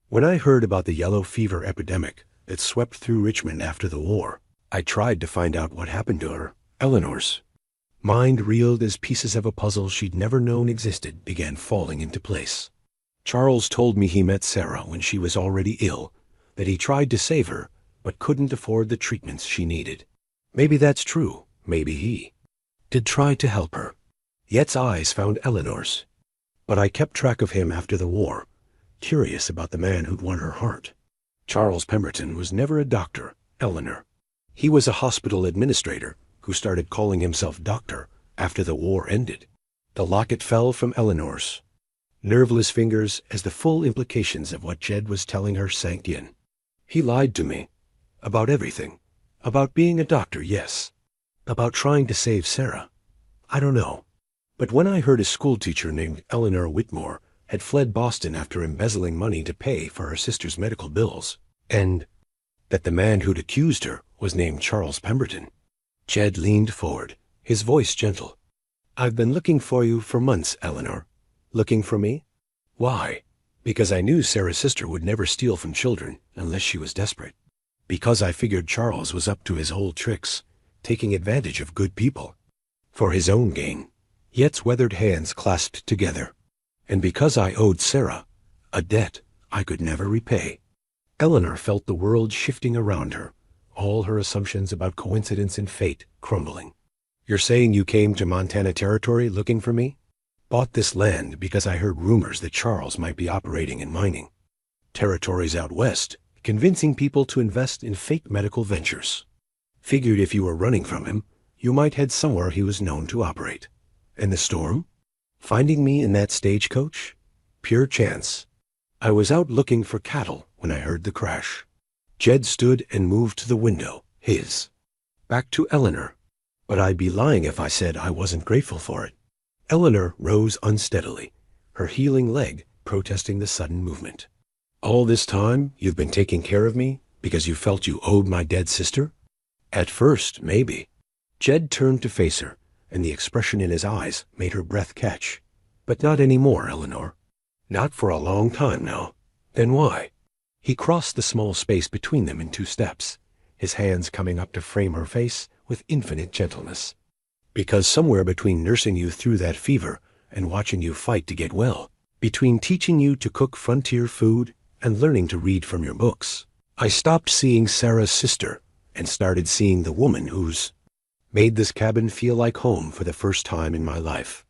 Speaker 1: When I heard about the yellow fever epidemic that swept through Richmond after the war, I tried to find out what happened to her. Eleanor's mind reeled as pieces of a puzzle she'd never known existed began falling into place. Charles told me he met Sarah when she was already ill, that he tried to save her, but couldn't afford the treatments she needed. Maybe that's true. Maybe he did try to help her. Yet's eyes found Eleanor's. But I kept track of him after the war, curious about the man who'd won her heart. Charles Pemberton was never a doctor, Eleanor. He was a hospital administrator who started calling himself doctor after the war ended. The locket fell from Eleanor's nerveless fingers as the full implications of what Jed was telling her sank in. He lied to me. About everything. About being a doctor, yes. About trying to save Sarah. I don't know. But when I heard a schoolteacher named Eleanor Whitmore had fled Boston after embezzling money to pay for her sister's medical bills, and that the man who'd accused her was named Charles Pemberton, Jed leaned forward, his voice gentle. I've been looking for you for months, Eleanor. Looking for me? Why? Because I knew Sarah's sister would never steal from children unless she was desperate. Because I figured Charles was up to his old tricks, taking advantage of good people for his own gain. Yet's weathered hands clasped together. And because I owed Sarah a debt I could never repay. Eleanor felt the world shifting around her, all her assumptions about coincidence and fate crumbling. You're saying you came to Montana Territory looking for me? Bought this land because I heard rumors that Charles might be operating in mining territories out west, convincing people to invest in fake medical ventures. Figured if you were running from him, you might head somewhere he was known to operate. And the storm? Finding me in that stagecoach? Pure chance. I was out looking for cattle when I heard the crash. Jed stood and moved to the window, his back to Eleanor. But I'd be lying if I said I wasn't grateful for it. Eleanor rose unsteadily, her healing leg protesting the sudden movement. All this time you've been taking care of me because you felt you owed my dead sister? At first, maybe. Jed turned to face her, and the expression in his eyes made her breath catch. But not anymore, Eleanor. Not for a long time now. Then why? He crossed the small space between them in 2 steps, his hands coming up to frame her face with infinite gentleness. Because somewhere between nursing you through that fever and watching you fight to get well, between teaching you to cook frontier food and learning to read from your books, I stopped seeing Sarah's sister and started seeing the woman who's made this cabin feel like home for the first time in my life.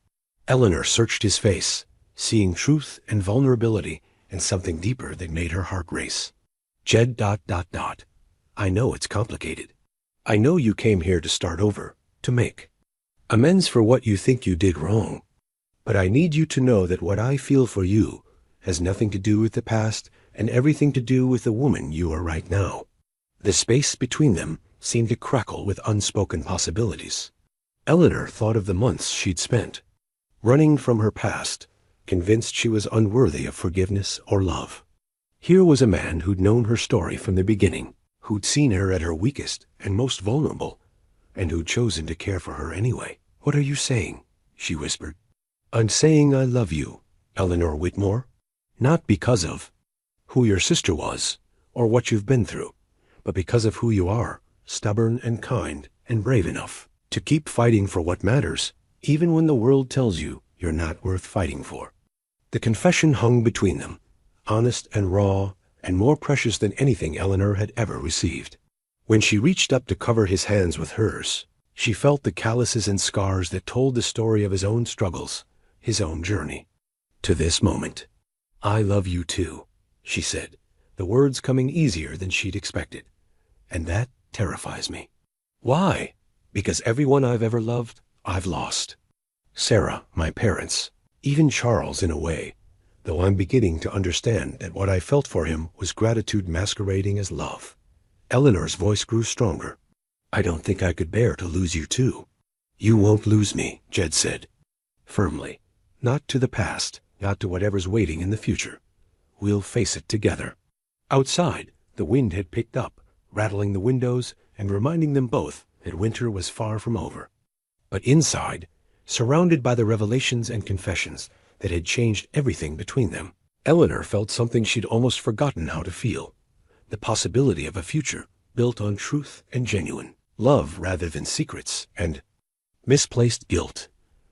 Speaker 1: Eleanor searched his face, seeing truth and vulnerability and something deeper that made her heart race. Jed ... I know it's complicated. I know you came here to start over, to make amends for what you think you did wrong. But I need you to know that what I feel for you has nothing to do with the past and everything to do with the woman you are right now. The space between them seemed to crackle with unspoken possibilities. Eleanor thought of the months she'd spent, running from her past, convinced she was unworthy of forgiveness or love. Here was a man who'd known her story from the beginning, who'd seen her at her weakest and most vulnerable, and who'd chosen to care for her anyway. "What are you saying?" she whispered. "I'm saying I love you, Eleanor Whitmore. Not because of who your sister was, or what you've been through, but because of who you are, stubborn and kind and brave enough to keep fighting for what matters, even when the world tells you you're not worth fighting for." The confession hung between them, honest and raw, and more precious than anything Eleanor had ever received. When she reached up to cover his hands with hers, she felt the calluses and scars that told the story of his own struggles, his own journey, to this moment. "I love you too," she said, the words coming easier than she'd expected. "And that terrifies me." "Why?" "Because everyone I've ever loved, I've lost. Sarah, my parents, even Charles in a way, though I'm beginning to understand that what I felt for him was gratitude masquerading as love." Eleanor's voice grew stronger. "I don't think I could bear to lose you too." "You won't lose me," Jed said, firmly. "Not to the past, not to whatever's waiting in the future. We'll face it together." Outside, the wind had picked up, rattling the windows and reminding them both that winter was far from over. But inside, surrounded by the revelations and confessions that had changed everything between them, Eleanor felt something she'd almost forgotten how to feel. The possibility of a future built on truth and genuine love rather than secrets and misplaced guilt.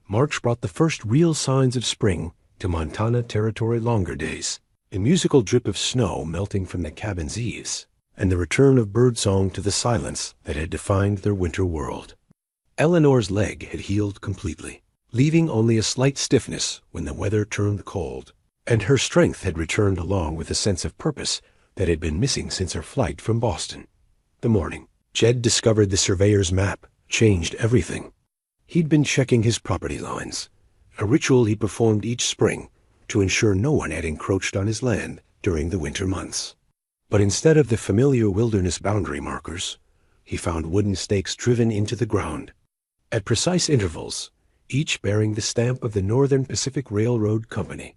Speaker 1: March brought the first real signs of spring to Montana Territory longer days, a musical drip of snow melting from the cabin's eaves, and the return of birdsong to the silence that had defined their winter world. Eleanor's leg had healed completely, leaving only a slight stiffness when the weather turned cold, and her strength had returned along with a sense of purpose that had been missing since her flight from Boston. The morning Jed discovered the surveyor's map changed everything. He'd been checking his property lines, a ritual he performed each spring to ensure no one had encroached on his land during the winter months. But instead of the familiar wilderness boundary markers, he found wooden stakes driven into the ground, at precise intervals, each bearing the stamp of the Northern Pacific Railroad Company.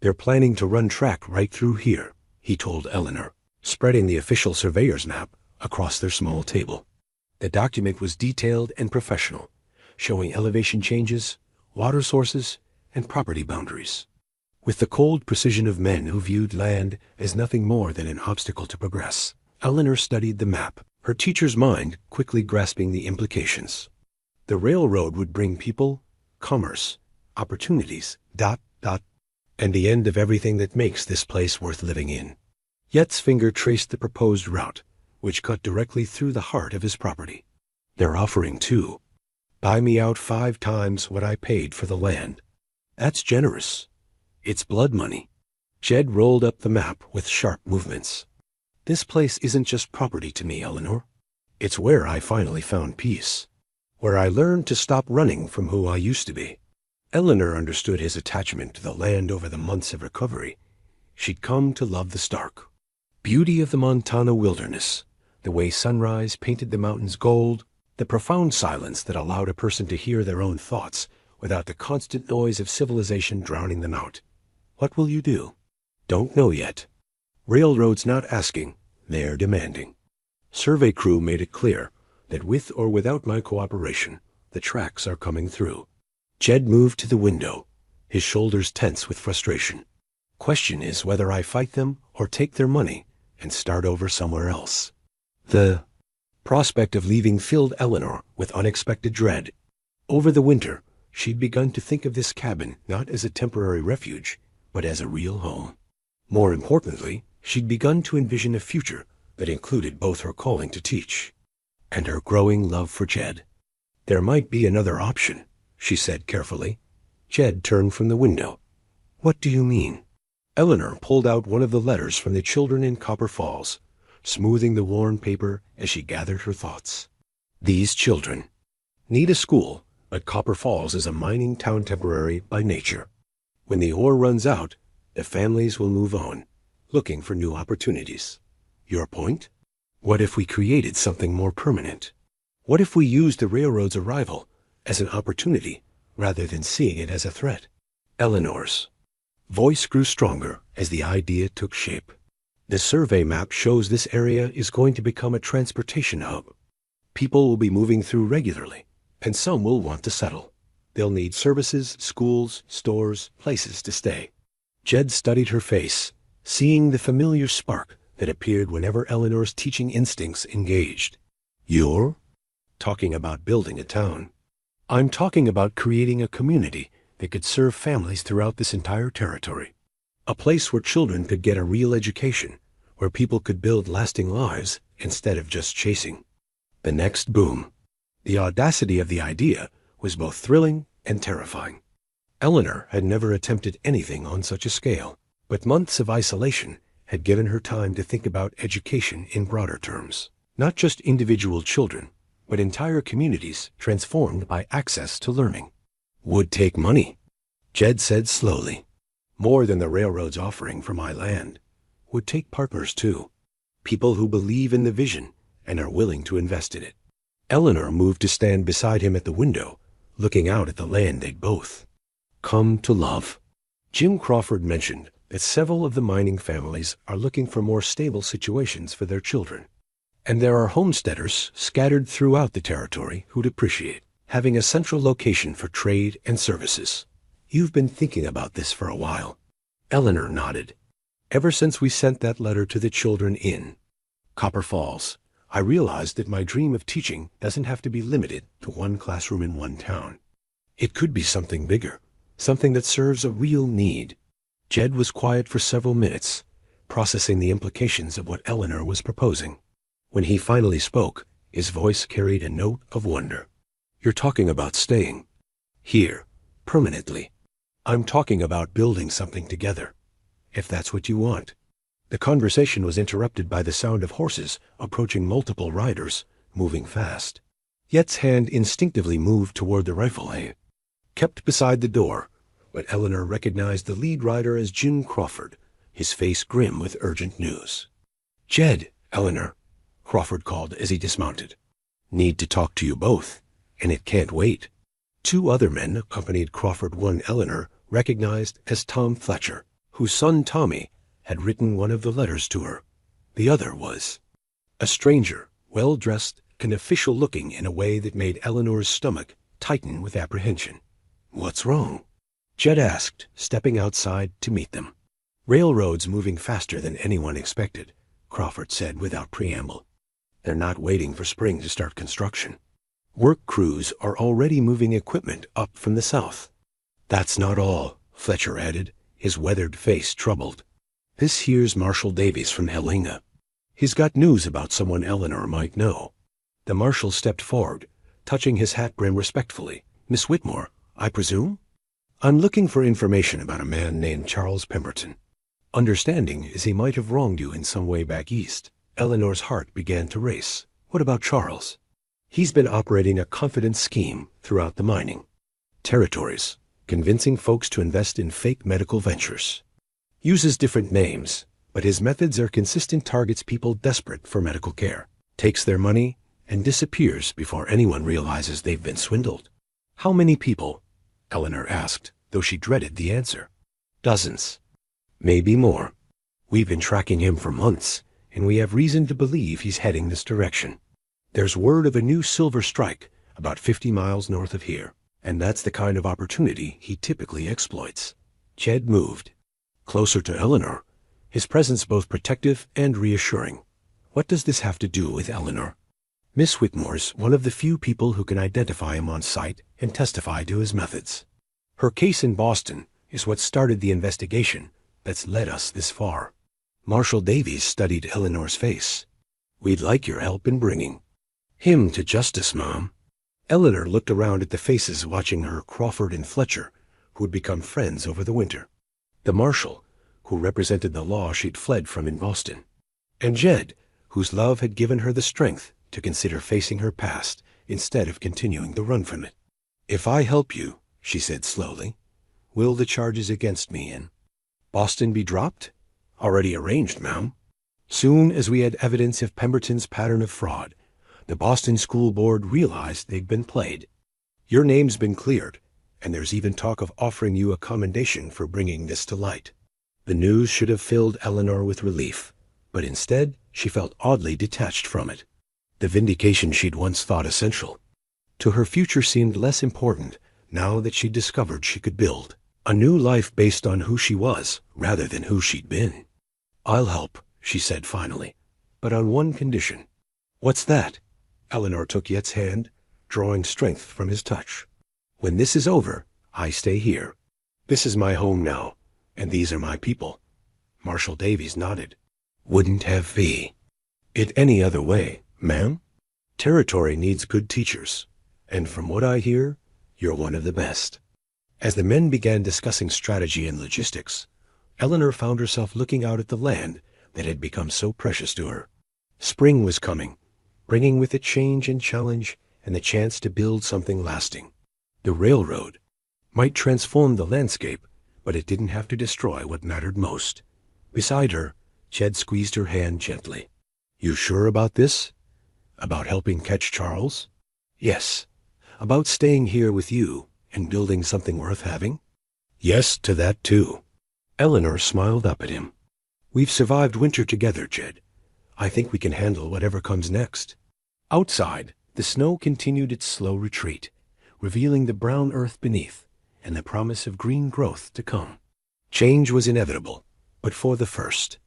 Speaker 1: "They're planning to run track right through here," he told Eleanor, spreading the official surveyor's map across their small table. The document was detailed and professional, showing elevation changes, water sources, and property boundaries. With the cold precision of men who viewed land as nothing more than an obstacle to progress, Eleanor studied the map, her teacher's mind quickly grasping the implications. The railroad would bring people, commerce, opportunities, and the end of everything that makes this place worth living in. Yet's finger traced the proposed route, which cut directly through the heart of his property. "They're offering, too. Buy me out 5 times what I paid for the land. That's generous. It's blood money." Jed rolled up the map with sharp movements. "This place isn't just property to me, Eleanor. It's where I finally found peace, where I learned to stop running from who I used to be." Eleanor understood his attachment to the land over the months of recovery. She'd come to love the stark beauty of the Montana wilderness, the way sunrise painted the mountains gold, the profound silence that allowed a person to hear their own thoughts without the constant noise of civilization drowning them out. "What will you do?" "Don't know yet. Railroad's not asking, they're demanding. Survey crew made it clear that with or without my cooperation, the tracks are coming through." Jed moved to the window, his shoulders tense with frustration. "Question is whether I fight them or take their money and start over somewhere else." The prospect of leaving filled Eleanor with unexpected dread. Over the winter, she'd begun to think of this cabin not as a temporary refuge, but as a real home. More importantly, she'd begun to envision a future that included both her calling to teach and her growing love for Jed. "There might be another option," she said carefully. Jed turned from the window. "What do you mean?" Eleanor pulled out one of the letters from the children in Copper Falls, smoothing the worn paper as she gathered her thoughts. "These children need a school, but Copper Falls is a mining town temporary by nature. When the ore runs out, the families will move on, looking for new opportunities. Your point? What if we created something more permanent? What if we used the railroad's arrival as an opportunity rather than seeing it as a threat?" Eleanor's voice grew stronger as the idea took shape. The survey map shows this area is going to become a transportation hub. People will be moving through regularly, and some will want to settle. They'll need services, schools, stores, places to stay. Jed studied her face, seeing the familiar spark that appeared whenever Eleanor's teaching instincts engaged. You're talking about building a town. I'm talking about creating a community that could serve families throughout this entire territory. A place where children could get a real education, where people could build lasting lives instead of just chasing. The next boom. The audacity of the idea was both thrilling and terrifying. Eleanor had never attempted anything on such a scale, but months of isolation had given her time to think about education in broader terms. Not just individual children, but entire communities transformed by access to learning. Would take money, Jed said slowly. More than the railroad's offering for my land. Would take partners too. People who believe in the vision and are willing to invest in it. Eleanor moved to stand beside him at the window, looking out at the land they'd both come to love. Jim Crawford mentioned that several of the mining families are looking for more stable situations for their children. And there are homesteaders scattered throughout the territory who'd appreciate having a central location for trade and services. You've been thinking about this for a while. Eleanor nodded. Ever since we sent that letter to the children in Copper Falls, I realized that my dream of teaching doesn't have to be limited to one classroom in one town. It could be something bigger, something that serves a real need. Jed was quiet for several minutes, processing the implications of what Eleanor was proposing. When he finally spoke, his voice carried a note of wonder. You're talking about staying here, permanently. I'm talking about building something together, if that's what you want. The conversation was interrupted by the sound of horses approaching multiple riders, moving fast. Yet's hand instinctively moved toward the rifle hay, kept beside the door, but Eleanor recognized the lead rider as Jim Crawford, his face grim with urgent news. Jed, Eleanor, Crawford called as he dismounted. Need to talk to you both, and it can't wait. Two other men accompanied Crawford, one Eleanor recognized as Tom Fletcher, whose son Tommy had written one of the letters to her. The other was a stranger, well-dressed and official-looking in a way that made Eleanor's stomach tighten with apprehension. What's wrong? Jed asked, stepping outside to meet them. Railroads moving faster than anyone expected, Crawford said without preamble. They're not waiting for spring to start construction. Work crews are already moving equipment up from the south. That's not all, Fletcher added, his weathered face troubled. This here's Marshal Davies from Helena. He's got news about someone Eleanor might know. The marshal stepped forward, touching his hat brim respectfully. Miss Whitmore, I presume? I'm looking for information about a man named Charles Pemberton. Understanding is he might have wronged you in some way back east. Eleanor's heart began to race. What about Charles? He's been operating a confidence scheme throughout the mining territories, convincing folks to invest in fake medical ventures. Uses different names, but his methods are consistent, targets people desperate for medical care, takes their money, and disappears before anyone realizes they've been swindled. How many people? Eleanor asked, though she dreaded the answer. Dozens. Maybe more. We've been tracking him for months, and we have reason to believe he's heading this direction. There's word of a new silver strike about 50 miles north of here, and that's the kind of opportunity he typically exploits. Jed moved closer to Eleanor, his presence both protective and reassuring. What does this have to do with Eleanor? Miss Whitmore's one of the few people who can identify him on sight and testify to his methods. Her case in Boston is what started the investigation that's led us this far. Marshal Davies studied Eleanor's face. We'd like your help in bringing him to justice, Mom. Eleanor looked around at the faces watching her, Crawford and Fletcher, who had become friends over the winter. The marshal, who represented the law she'd fled from in Boston. And Jed, whose love had given her the strength to consider facing her past instead of continuing to run from it. If I help you, she said slowly, will the charges against me in Boston be dropped? Already arranged, ma'am. Soon as we had evidence of Pemberton's pattern of fraud, the Boston School Board realized they'd been played. Your name's been cleared, and there's even talk of offering you a commendation for bringing this to light. The news should have filled Eleanor with relief, but instead she felt oddly detached from it. The vindication she'd once thought essential to her future seemed less important now that she'd discovered she could build a new life based on who she was rather than who she'd been. "I'll help," she said finally, "but on one condition." "What's that?" Eleanor took Yet's hand, drawing strength from his touch. "When this is over, I stay here. This is my home now, and these are my people." Marshal Davies nodded. "Wouldn't have it any other way, ma'am. Territory needs good teachers, and from what I hear, you're one of the best." As the men began discussing strategy and logistics, Eleanor found herself looking out at the land that had become so precious to her. Spring was coming, bringing with it change and challenge and the chance to build something lasting. The railroad might transform the landscape, but it didn't have to destroy what mattered most. Beside her, Jed squeezed her hand gently. "You sure about this? About helping catch Charles?" "Yes. About staying here with you and building something worth having?" "Yes to that too." Eleanor smiled up at him. "We've survived winter together, Jed. I think we can handle whatever comes next." Outside, the snow continued its slow retreat, revealing the brown earth beneath and the promise of green growth to come. Change was inevitable, but for the first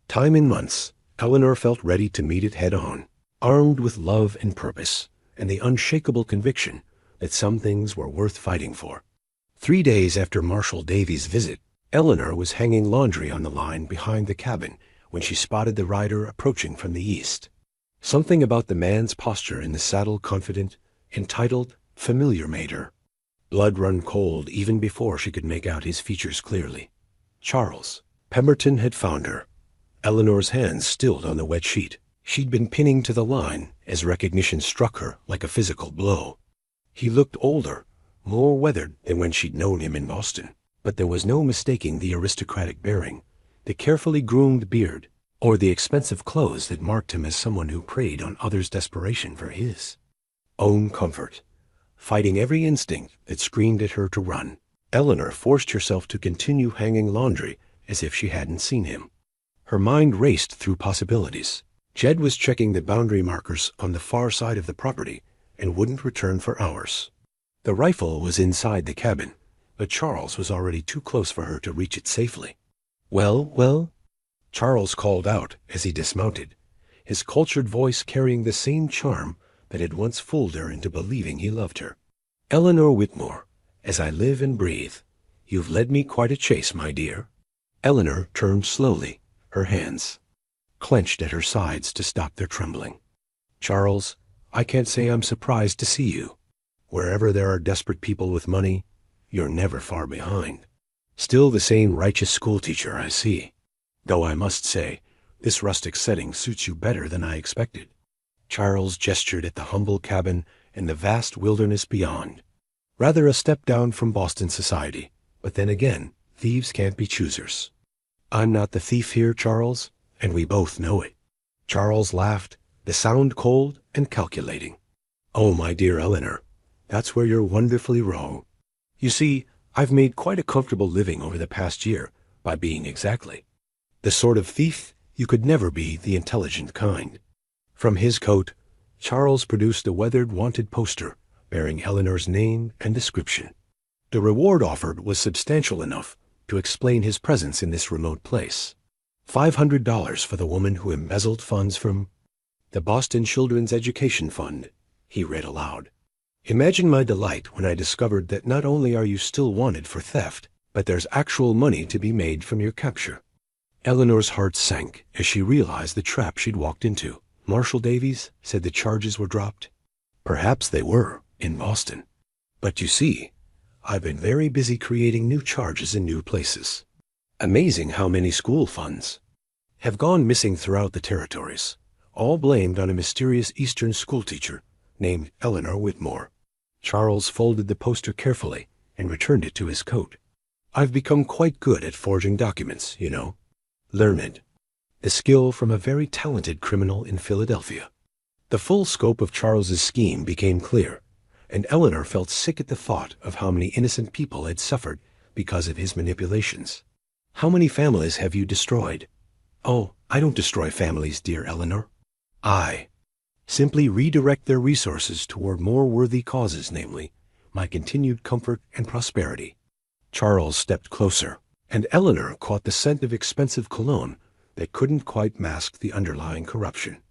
Speaker 1: time in months, Eleanor felt ready to meet it head-on, armed with love and purpose and the unshakable conviction that some things were worth fighting for. 3 days after Marshal Davies' visit, Eleanor was hanging laundry on the line behind the cabin when she spotted the rider approaching from the east. Something about the man's posture in the saddle, confident, entitled, familiar, made her blood run cold even before she could make out his features clearly. Charles Pemberton had found her. Eleanor's hands stilled on the wet sheet she'd been pinning to the line as recognition struck her like a physical blow. He looked older, more weathered than when she'd known him in Boston, but there was no mistaking the aristocratic bearing, the carefully groomed beard, or the expensive clothes that marked him as someone who preyed on others' desperation for his own comfort. Fighting every instinct that screamed at her to run, Eleanor forced herself to continue hanging laundry as if she hadn't seen him. Her mind raced through possibilities. Jed was checking the boundary markers on the far side of the property and wouldn't return for hours. The rifle was inside the cabin, but Charles was already too close for her to reach it safely. Well, Charles called out as he dismounted, his cultured voice carrying the same charm that had once fooled her into believing he loved her. "Eleanor Whitmore, as I live and breathe, you've led me quite a chase, my dear." Eleanor turned slowly, her hands clenched at her sides to stop their trembling. "Charles, I can't say I'm surprised to see you. Wherever there are desperate people with money, you're never far behind. Still the same righteous schoolteacher, I see. Though I must say, this rustic setting suits you better than I expected." Charles gestured at the humble cabin and the vast wilderness beyond. "Rather a step down from Boston society, but then again, thieves can't be choosers." "I'm not the thief here, Charles, and we both know it." Charles laughed, the sound cold and calculating. "Oh, my dear Eleanor, that's where you're wonderfully wrong. You see, I've made quite a comfortable living over the past year by being exactly the sort of thief you could never be, the intelligent kind." From his coat, Charles produced a weathered wanted poster bearing Eleanor's name and description. The reward offered was substantial enough to explain his presence in this remote place. $500 for the woman who embezzled funds from the Boston Children's Education Fund, he read aloud. "Imagine my delight when I discovered that not only are you still wanted for theft, but there's actual money to be made from your capture." Eleanor's heart sank as she realized the trap she'd walked into. Marshal Davies said the charges were dropped. Perhaps they were, in Boston. But you see, I've been very busy creating new charges in new places. Amazing how many school funds have gone missing throughout the territories, all blamed on a mysterious Eastern schoolteacher named Eleanor Whitmore. Charles folded the poster carefully and returned it to his coat. "I've become quite good at forging documents, you know. Learned the skill from a very talented criminal in Philadelphia." The full scope of Charles's scheme became clear, and Eleanor felt sick at the thought of how many innocent people had suffered because of his manipulations. "How many families have you destroyed?" "Oh, I don't destroy families, dear Eleanor. I simply redirect their resources toward more worthy causes, namely, my continued comfort and prosperity. Charles stepped closer, and Eleanor caught the scent of expensive cologne that couldn't quite mask the underlying corruption.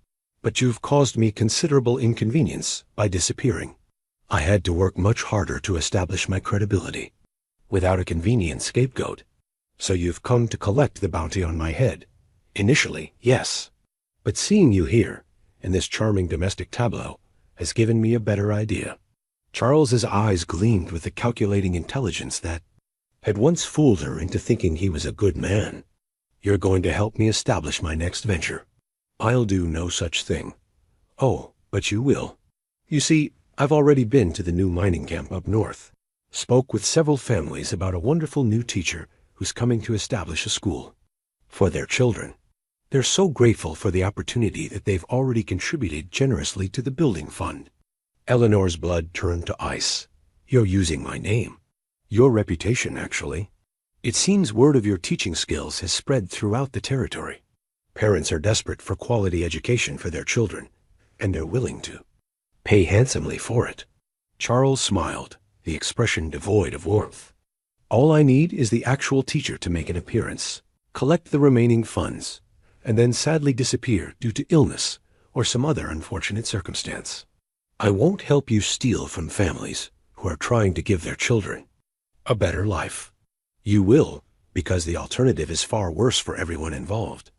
Speaker 1: But you've caused me considerable inconvenience by disappearing. I had to work much harder to establish my credibility, without a convenient scapegoat. So you've come to collect the bounty on my head. Initially, yes. But seeing you here, in this charming domestic tableau, has given me a better idea. Charles's eyes gleamed with the calculating intelligence that had once fooled her into thinking he was a good man. You're going to help me establish my next venture. I'll do no such thing. Oh, but you will. You see, I've already been to the new mining camp up north. Spoke with several families about a wonderful new teacher who's coming to establish a school for their children. They're so grateful for the opportunity that they've already contributed generously to the building fund. Eleanor's blood turned to ice. You're using my name. Your reputation, actually. It seems word of your teaching skills has spread throughout the territory. Parents are desperate for quality education for their children, and they're willing to pay handsomely for it. Charles smiled, the expression devoid of warmth. All I need is the actual teacher to make an appearance, collect the remaining funds, and then sadly disappear due to illness or some other unfortunate circumstance. I won't help you steal from families who are trying to give their children a better life. You will, because the alternative is far worse for everyone involved.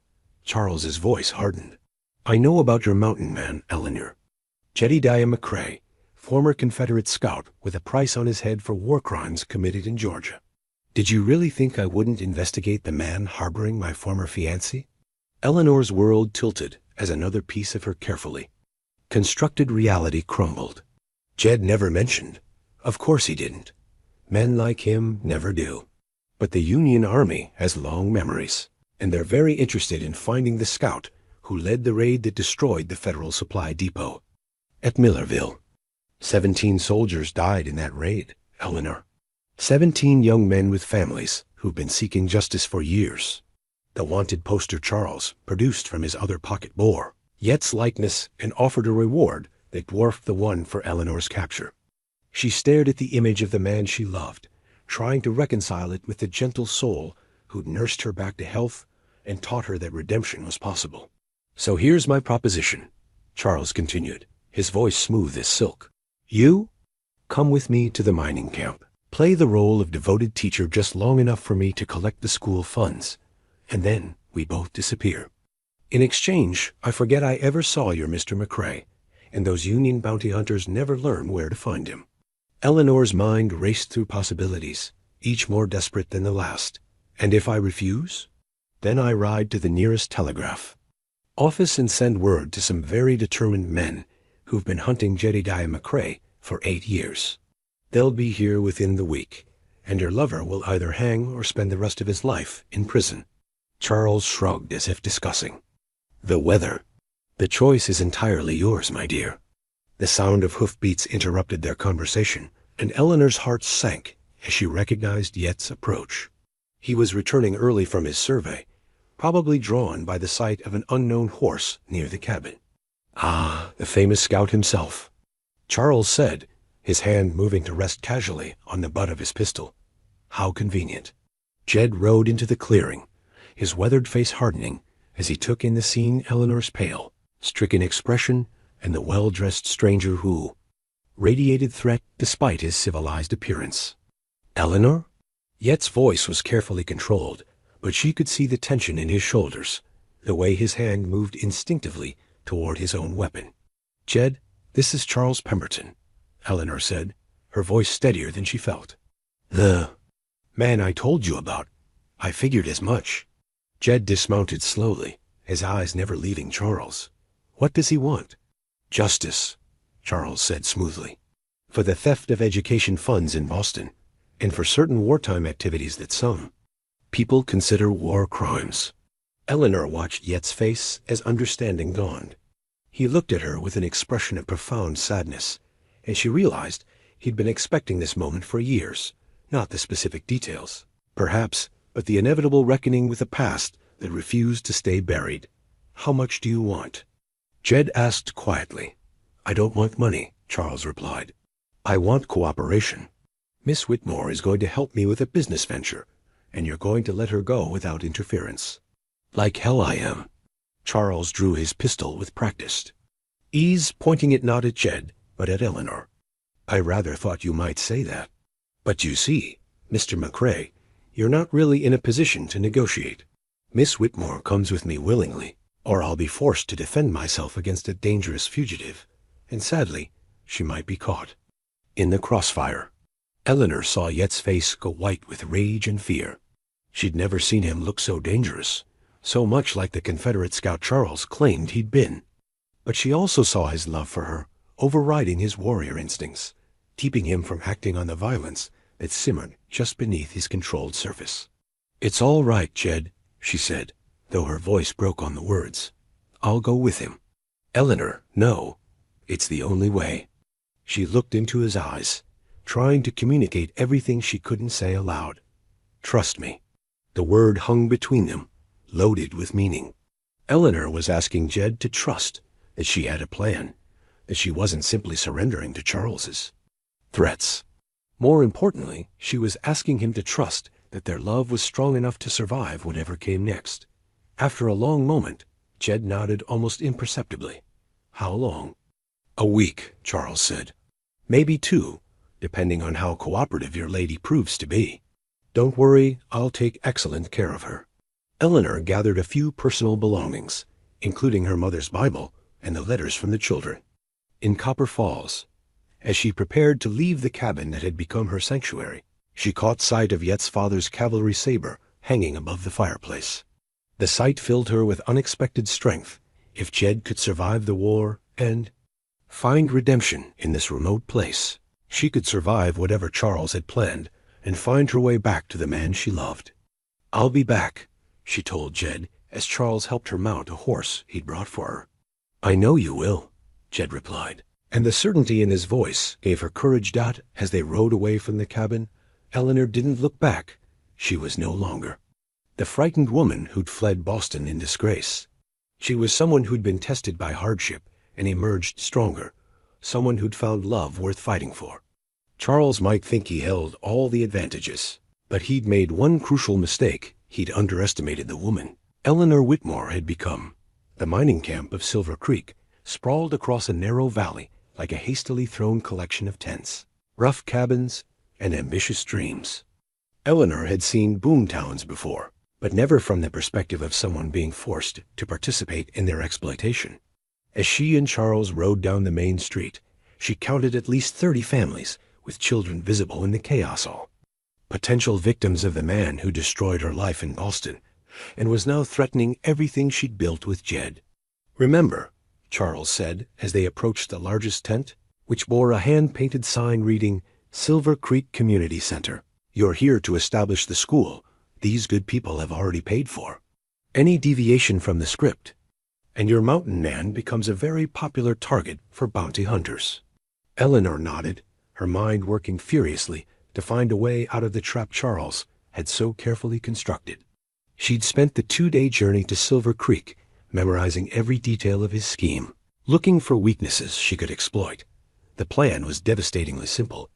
Speaker 1: Charles's voice hardened. I know about your mountain man, Eleanor. Jedediah McCrae, former Confederate scout with a price on his head for war crimes committed in Georgia. Did you really think I wouldn't investigate the man harboring my former fiancée? Eleanor's world tilted as another piece of her carefully constructed reality crumbled. Jed never mentioned. Of course he didn't. Men like him never do. But the Union Army has long memories, and they're very interested in finding the scout who led the raid that destroyed the Federal Supply Depot at Millerville. 17 soldiers died in that raid, Eleanor. 17 young men with families who've been seeking justice for years. The wanted poster Charles produced from his other pocket bore Yet's likeness and offered a reward that dwarfed the one for Eleanor's capture. She stared at the image of the man she loved, trying to reconcile it with the gentle soul who'd nursed her back to health and taught her that redemption was possible. So here's my proposition, Charles continued, his voice smooth as silk. You come with me to the mining camp. Play the role of devoted teacher just long enough for me to collect the school funds, and then we both disappear. In exchange, I forget I ever saw your Mr. McCrae, and those Union bounty hunters never learn where to find him. Eleanor's mind raced through possibilities, each more desperate than the last. And if I refuse? Then I ride to the nearest telegraph office and send word to some very determined men who've been hunting Jedediah McCrae for 8 years. They'll be here within the week, and your lover will either hang or spend the rest of his life in prison. Charles shrugged as if discussing the weather. The choice is entirely yours, my dear. The sound of hoofbeats interrupted their conversation, and Eleanor's heart sank as she recognized Yet's approach. He was returning early from his survey, probably drawn by the sight of an unknown horse near the cabin. Ah, the famous scout himself, Charles said, his hand moving to rest casually on the butt of his pistol. How convenient. Jed rode into the clearing, his weathered face hardening as he took in the scene. Eleanor's pale, stricken expression and the well-dressed stranger who radiated threat despite his civilized appearance. Eleanor? Yet's voice was carefully controlled, but she could see the tension in his shoulders, the way his hand moved instinctively toward his own weapon. Jed, this is Charles Pemberton, Eleanor said, her voice steadier than she felt. The man I told you about. I figured as much. Jed dismounted slowly, his eyes never leaving Charles. What does he want? Justice, Charles said smoothly, for the theft of education funds in Boston, and for certain wartime activities that some people consider war crimes. Eleanor watched Yet's face as understanding dawned. He looked at her with an expression of profound sadness, and she realized he'd been expecting this moment for years, not the specific details, perhaps, but the inevitable reckoning with the past that refused to stay buried. How much do you want? Jed asked quietly. I don't want money, Charles replied. I want cooperation. Miss Whitmore is going to help me with a business venture, and you're going to let her go without interference. Like hell I am. Charles drew his pistol with practiced ease, pointing it not at Jed, but at Eleanor. I rather thought you might say that. But you see, Mr. McCrae, you're not really in a position to negotiate. Miss Whitmore comes with me willingly, or I'll be forced to defend myself against a dangerous fugitive, and sadly, she might be caught. In the crossfire. Eleanor saw Yet's face go white with rage and fear. She'd never seen him look so dangerous, so much like the Confederate scout Charles claimed he'd been. But she also saw his love for her, overriding his warrior instincts, keeping him from acting on the violence that simmered just beneath his controlled surface. It's all right, Jed, she said, though her voice broke on the words. I'll go with him. Eleanor, no. It's the only way. She looked into his eyes, trying to communicate everything she couldn't say aloud. Trust me. The word hung between them, loaded with meaning. Eleanor was asking Jed to trust that she had a plan, that she wasn't simply surrendering to Charles's threats. More importantly, she was asking him to trust that their love was strong enough to survive whatever came next. After a long moment, Jed nodded almost imperceptibly. How long? A week, Charles said. Maybe 2, depending on how cooperative your lady proves to be. Don't worry, I'll take excellent care of her. Eleanor gathered a few personal belongings, including her mother's Bible and the letters from the children. In Copper Falls, as she prepared to leave the cabin that had become her sanctuary, she caught sight of Yet's father's cavalry saber hanging above the fireplace. The sight filled her with unexpected strength. If Jed could survive the war and find redemption in this remote place, she could survive whatever Charles had planned and find her way back to the man she loved. I'll be back, she told Jed as Charles helped her mount a horse he'd brought for her. I know you will, Jed replied, and the certainty in his voice gave her courage. As they rode away from the cabin, Eleanor didn't look back. She was no longer the frightened woman who'd fled Boston in disgrace. She was someone who'd been tested by hardship and emerged stronger, someone who'd found love worth fighting for. Charles might think he held all the advantages, but he'd made one crucial mistake. He'd underestimated the woman Eleanor Whitmore had become. The mining camp of Silver Creek sprawled across a narrow valley like a hastily thrown collection of tents, rough cabins, and ambitious dreams. Eleanor had seen boom towns before, but never from the perspective of someone being forced to participate in their exploitation. As she and Charles rode down the main street, she counted at least 30 families, with children visible in the chaos hall. Potential victims of the man who destroyed her life in Boston, and was now threatening everything she'd built with Jed. Remember, Charles said as they approached the largest tent, which bore a hand-painted sign reading, Silver Creek Community Center. You're here to establish the school these good people have already paid for. Any deviation from the script, and your mountain man becomes a very popular target for bounty hunters. Eleanor nodded, her mind working furiously to find a way out of the trap Charles had so carefully constructed. She'd spent the 2-day journey to Silver Creek, memorizing every detail of his scheme, looking for weaknesses she could exploit. The plan was devastatingly simple.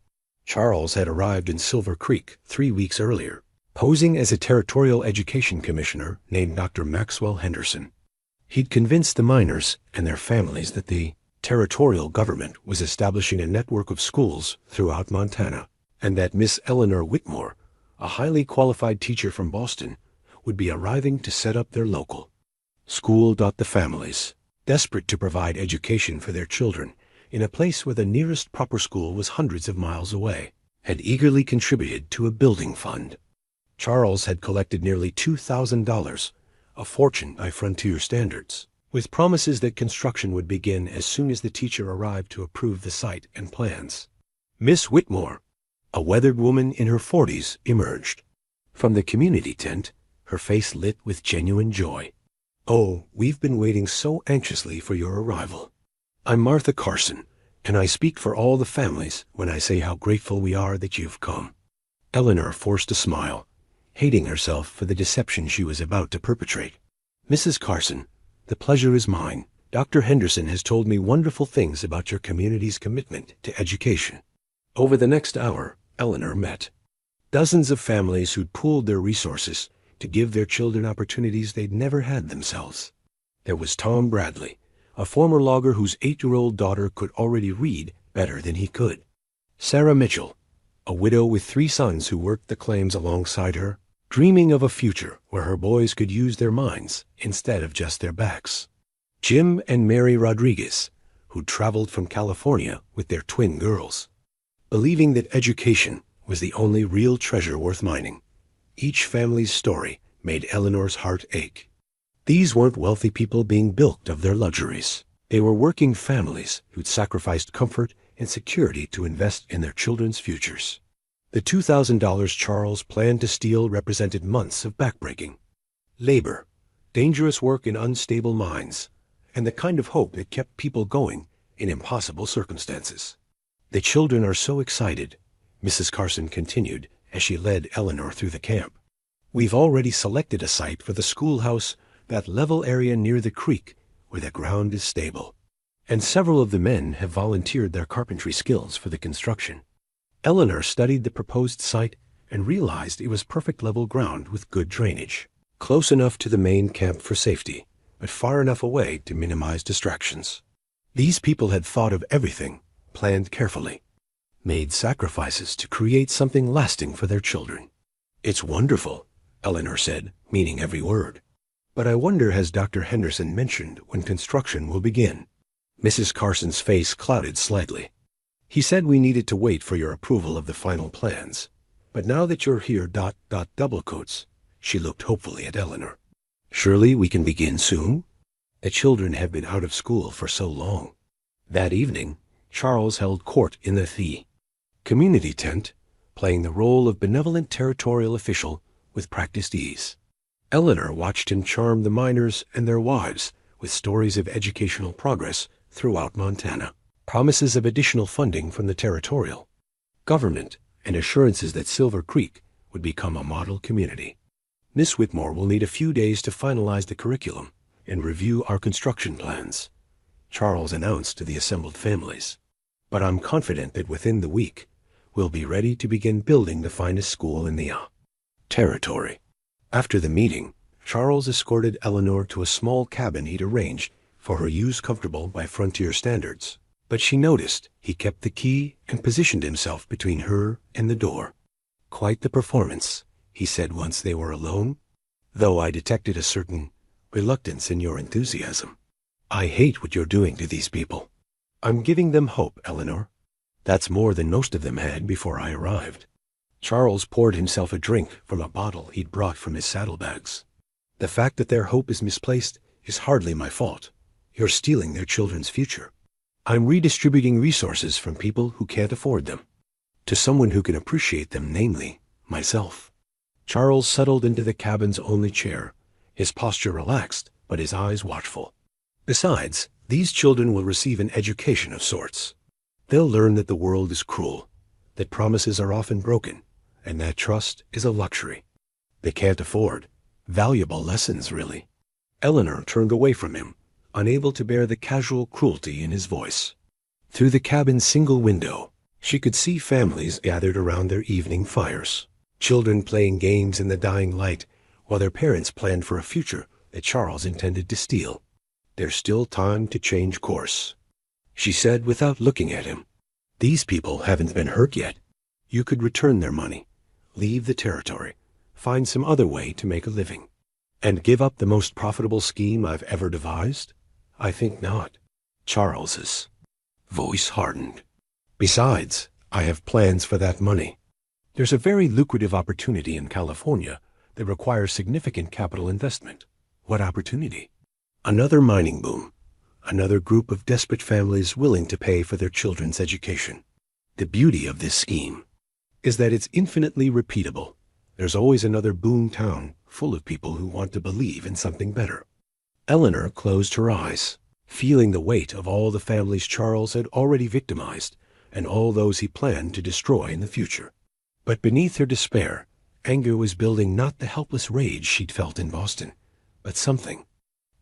Speaker 1: Charles had arrived in Silver Creek 3 weeks earlier, posing as a territorial education commissioner named Dr. Maxwell Henderson. He'd convinced the miners and their families that the territorial government was establishing a network of schools throughout Montana, and that Miss Eleanor Whitmore, a highly qualified teacher from Boston, would be arriving to set up their local school. The families, desperate to provide education for their children in a place where the nearest proper school was hundreds of miles away, had eagerly contributed to a building fund. Charles had collected nearly $2,000, a fortune by frontier standards, with promises that construction would begin as soon as the teacher arrived to approve the site and plans. Miss Whitmore, a weathered woman in her 40s, emerged from the community tent, her face lit with genuine joy. Oh, we've been waiting so anxiously for your arrival. I'm Martha Carson, and I speak for all the families when I say how grateful we are that you've come. Eleanor forced a smile, hating herself for the deception she was about to perpetrate. "Mrs. Carson, the pleasure is mine. Dr. Henderson has told me wonderful things about your community's commitment to education." Over the next hour, Eleanor met dozens of families who'd pooled their resources to give their children opportunities they'd never had themselves. There was Tom Bradley, a former logger whose 8-year-old daughter could already read better than he could. Sarah Mitchell, a widow with 3 sons who worked the claims alongside her, dreaming of a future where her boys could use their minds instead of just their backs. Jim and Mary Rodriguez, who traveled from California with their twin girls, believing that education was the only real treasure worth mining. Each family's story made Eleanor's heart ache. These weren't wealthy people being bilked of their luxuries. They were working families who'd sacrificed comfort and security to invest in their children's futures. The $2,000 Charles planned to steal represented months of backbreaking labor, dangerous work in unstable mines, and the kind of hope that kept people going in impossible circumstances. "The children are so excited," Mrs. Carson continued as she led Eleanor through the camp. "We've already selected a site for the schoolhouse, that level area near the creek where the ground is stable. And several of the men have volunteered their carpentry skills for the construction." Eleanor studied the proposed site and realized it was perfect level ground with good drainage, close enough to the main camp for safety, but far enough away to minimize distractions. These people had thought of everything, planned carefully, made sacrifices to create something lasting for their children. "It's wonderful," Eleanor said, meaning every word. "But I wonder, has Dr. Henderson mentioned when construction will begin?" Mrs. Carson's face clouded slightly. "He said we needed to wait for your approval of the final plans. But now that you're here, double quotes," she looked hopefully at Eleanor. "Surely we can begin soon? The children have been out of school for so long." That evening, Charles held court in the community tent, playing the role of benevolent territorial official with practiced ease. Eleanor watched him charm the miners and their wives with stories of educational progress throughout Montana, promises of additional funding from the territorial government, and assurances that Silver Creek would become a model community. "Miss Whitmore will need a few days to finalize the curriculum and review our construction plans," Charles announced to the assembled families. "But I'm confident that within the week, we'll be ready to begin building the finest school in the territory." After the meeting, Charles escorted Eleanor to a small cabin he'd arranged for her use comfortable by frontier standards. But she noticed he kept the key and positioned himself between her and the door. "Quite the performance," he said once they were alone, "though I detected a certain reluctance in your enthusiasm. I hate what you're doing to these people." "I'm giving them hope, Eleanor. That's more than most of them had before I arrived." Charles poured himself a drink from a bottle he'd brought from his saddlebags. "The fact that their hope is misplaced is hardly my fault. You're stealing their children's future. I'm redistributing resources from people who can't afford them to someone who can appreciate them, namely, myself." Charles settled into the cabin's only chair, his posture relaxed, but his eyes watchful. "Besides, these children will receive an education of sorts. They'll learn that the world is cruel, that promises are often broken, and that trust is a luxury they can't afford. Valuable lessons, really." Eleanor turned away from him, unable to bear the casual cruelty in his voice. Through the cabin's single window, she could see families gathered around their evening fires, children playing games in the dying light, while their parents planned for a future that Charles intended to steal. "There's still time to change course," she said without looking at him. "These people haven't been hurt yet. You could return their money, leave the territory, find some other way to make a living." "And give up the most profitable scheme I've ever devised? I think not." Charles's voice hardened. "Besides, I have plans for that money. There's a very lucrative opportunity in California that requires significant capital investment." "What opportunity?" "Another mining boom. Another group of desperate families willing to pay for their children's education. The beauty of this scheme is that it's infinitely repeatable. There's always another boom town full of people who want to believe in something better." Eleanor closed her eyes, feeling the weight of all the families Charles had already victimized and all those he planned to destroy in the future. But beneath her despair, Anger was building, not the helpless rage she'd felt in Boston, but something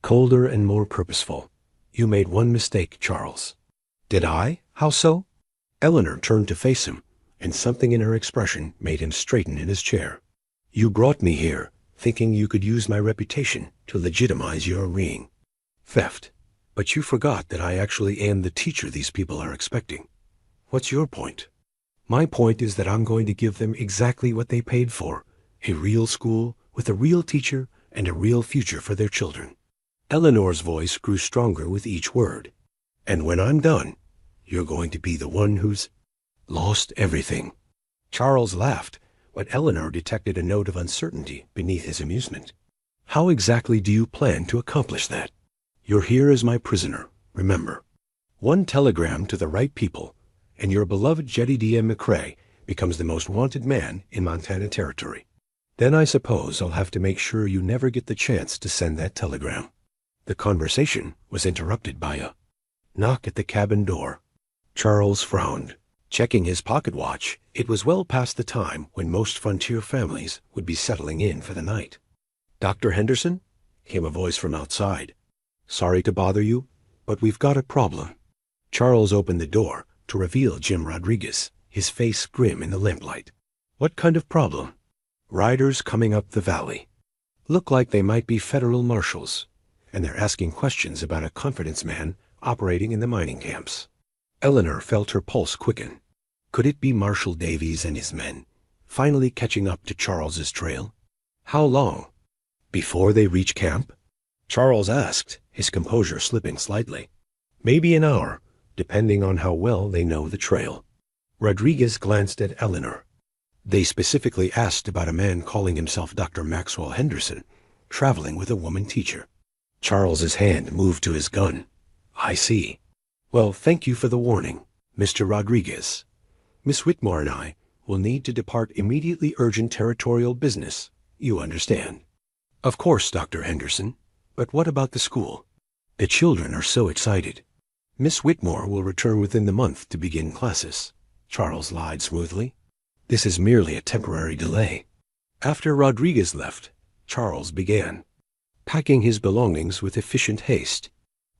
Speaker 1: colder and more purposeful. You made one mistake, Charles. Did I? How so? Eleanor turned to face him, and something in her expression made him straighten in his chair. You brought me here, thinking you could use my reputation to legitimize your ring. Theft. But you forgot that I actually am the teacher these people are expecting. What's your point? My point is that I'm going to give them exactly what they paid for, a real school with a real teacher and a real future for their children. Eleanor's voice grew stronger with each word. And when I'm done, you're going to be the one who's lost everything. Charles laughed, but Eleanor detected a note of uncertainty beneath his amusement. How exactly do you plan to accomplish that? You're here as my prisoner, remember. One telegram to the right people, and your beloved Jedediah McCrae becomes the most wanted man in Montana Territory. Then I suppose I'll have to make sure you never get the chance to send that telegram. The conversation was interrupted by a knock at the cabin door. Charles frowned. Checking his pocket watch, it was well past the time when most frontier families would be settling in for the night. Dr. Henderson? Came a voice from outside. Sorry to bother you, but we've got a problem. Charles opened the door to reveal Jim Rodriguez, his face grim in the lamplight. What kind of problem? Riders coming up the valley. Look like they might be federal marshals, and they're asking questions about a confidence man operating in the mining camps. Eleanor felt her pulse quicken. Could it be Marshal Davies and his men, finally catching up to Charles's trail? How long? Before they reach camp? Charles asked, his composure slipping slightly. Maybe an hour, depending on how well they know the trail. Rodriguez glanced at Eleanor. They specifically asked about a man calling himself Dr. Maxwell Henderson, traveling with a woman teacher. Charles's hand moved to his gun. I see. Well, thank you for the warning, Mr. Rodriguez. Miss Whitmore and I will need to depart immediately. Urgent territorial business, you understand. Of course, Dr. Henderson. But what about the school? The children are so excited. Miss Whitmore will return within the month to begin classes, Charles lied smoothly. This is merely a temporary delay. After Rodriguez left, Charles began, packing his belongings with efficient haste.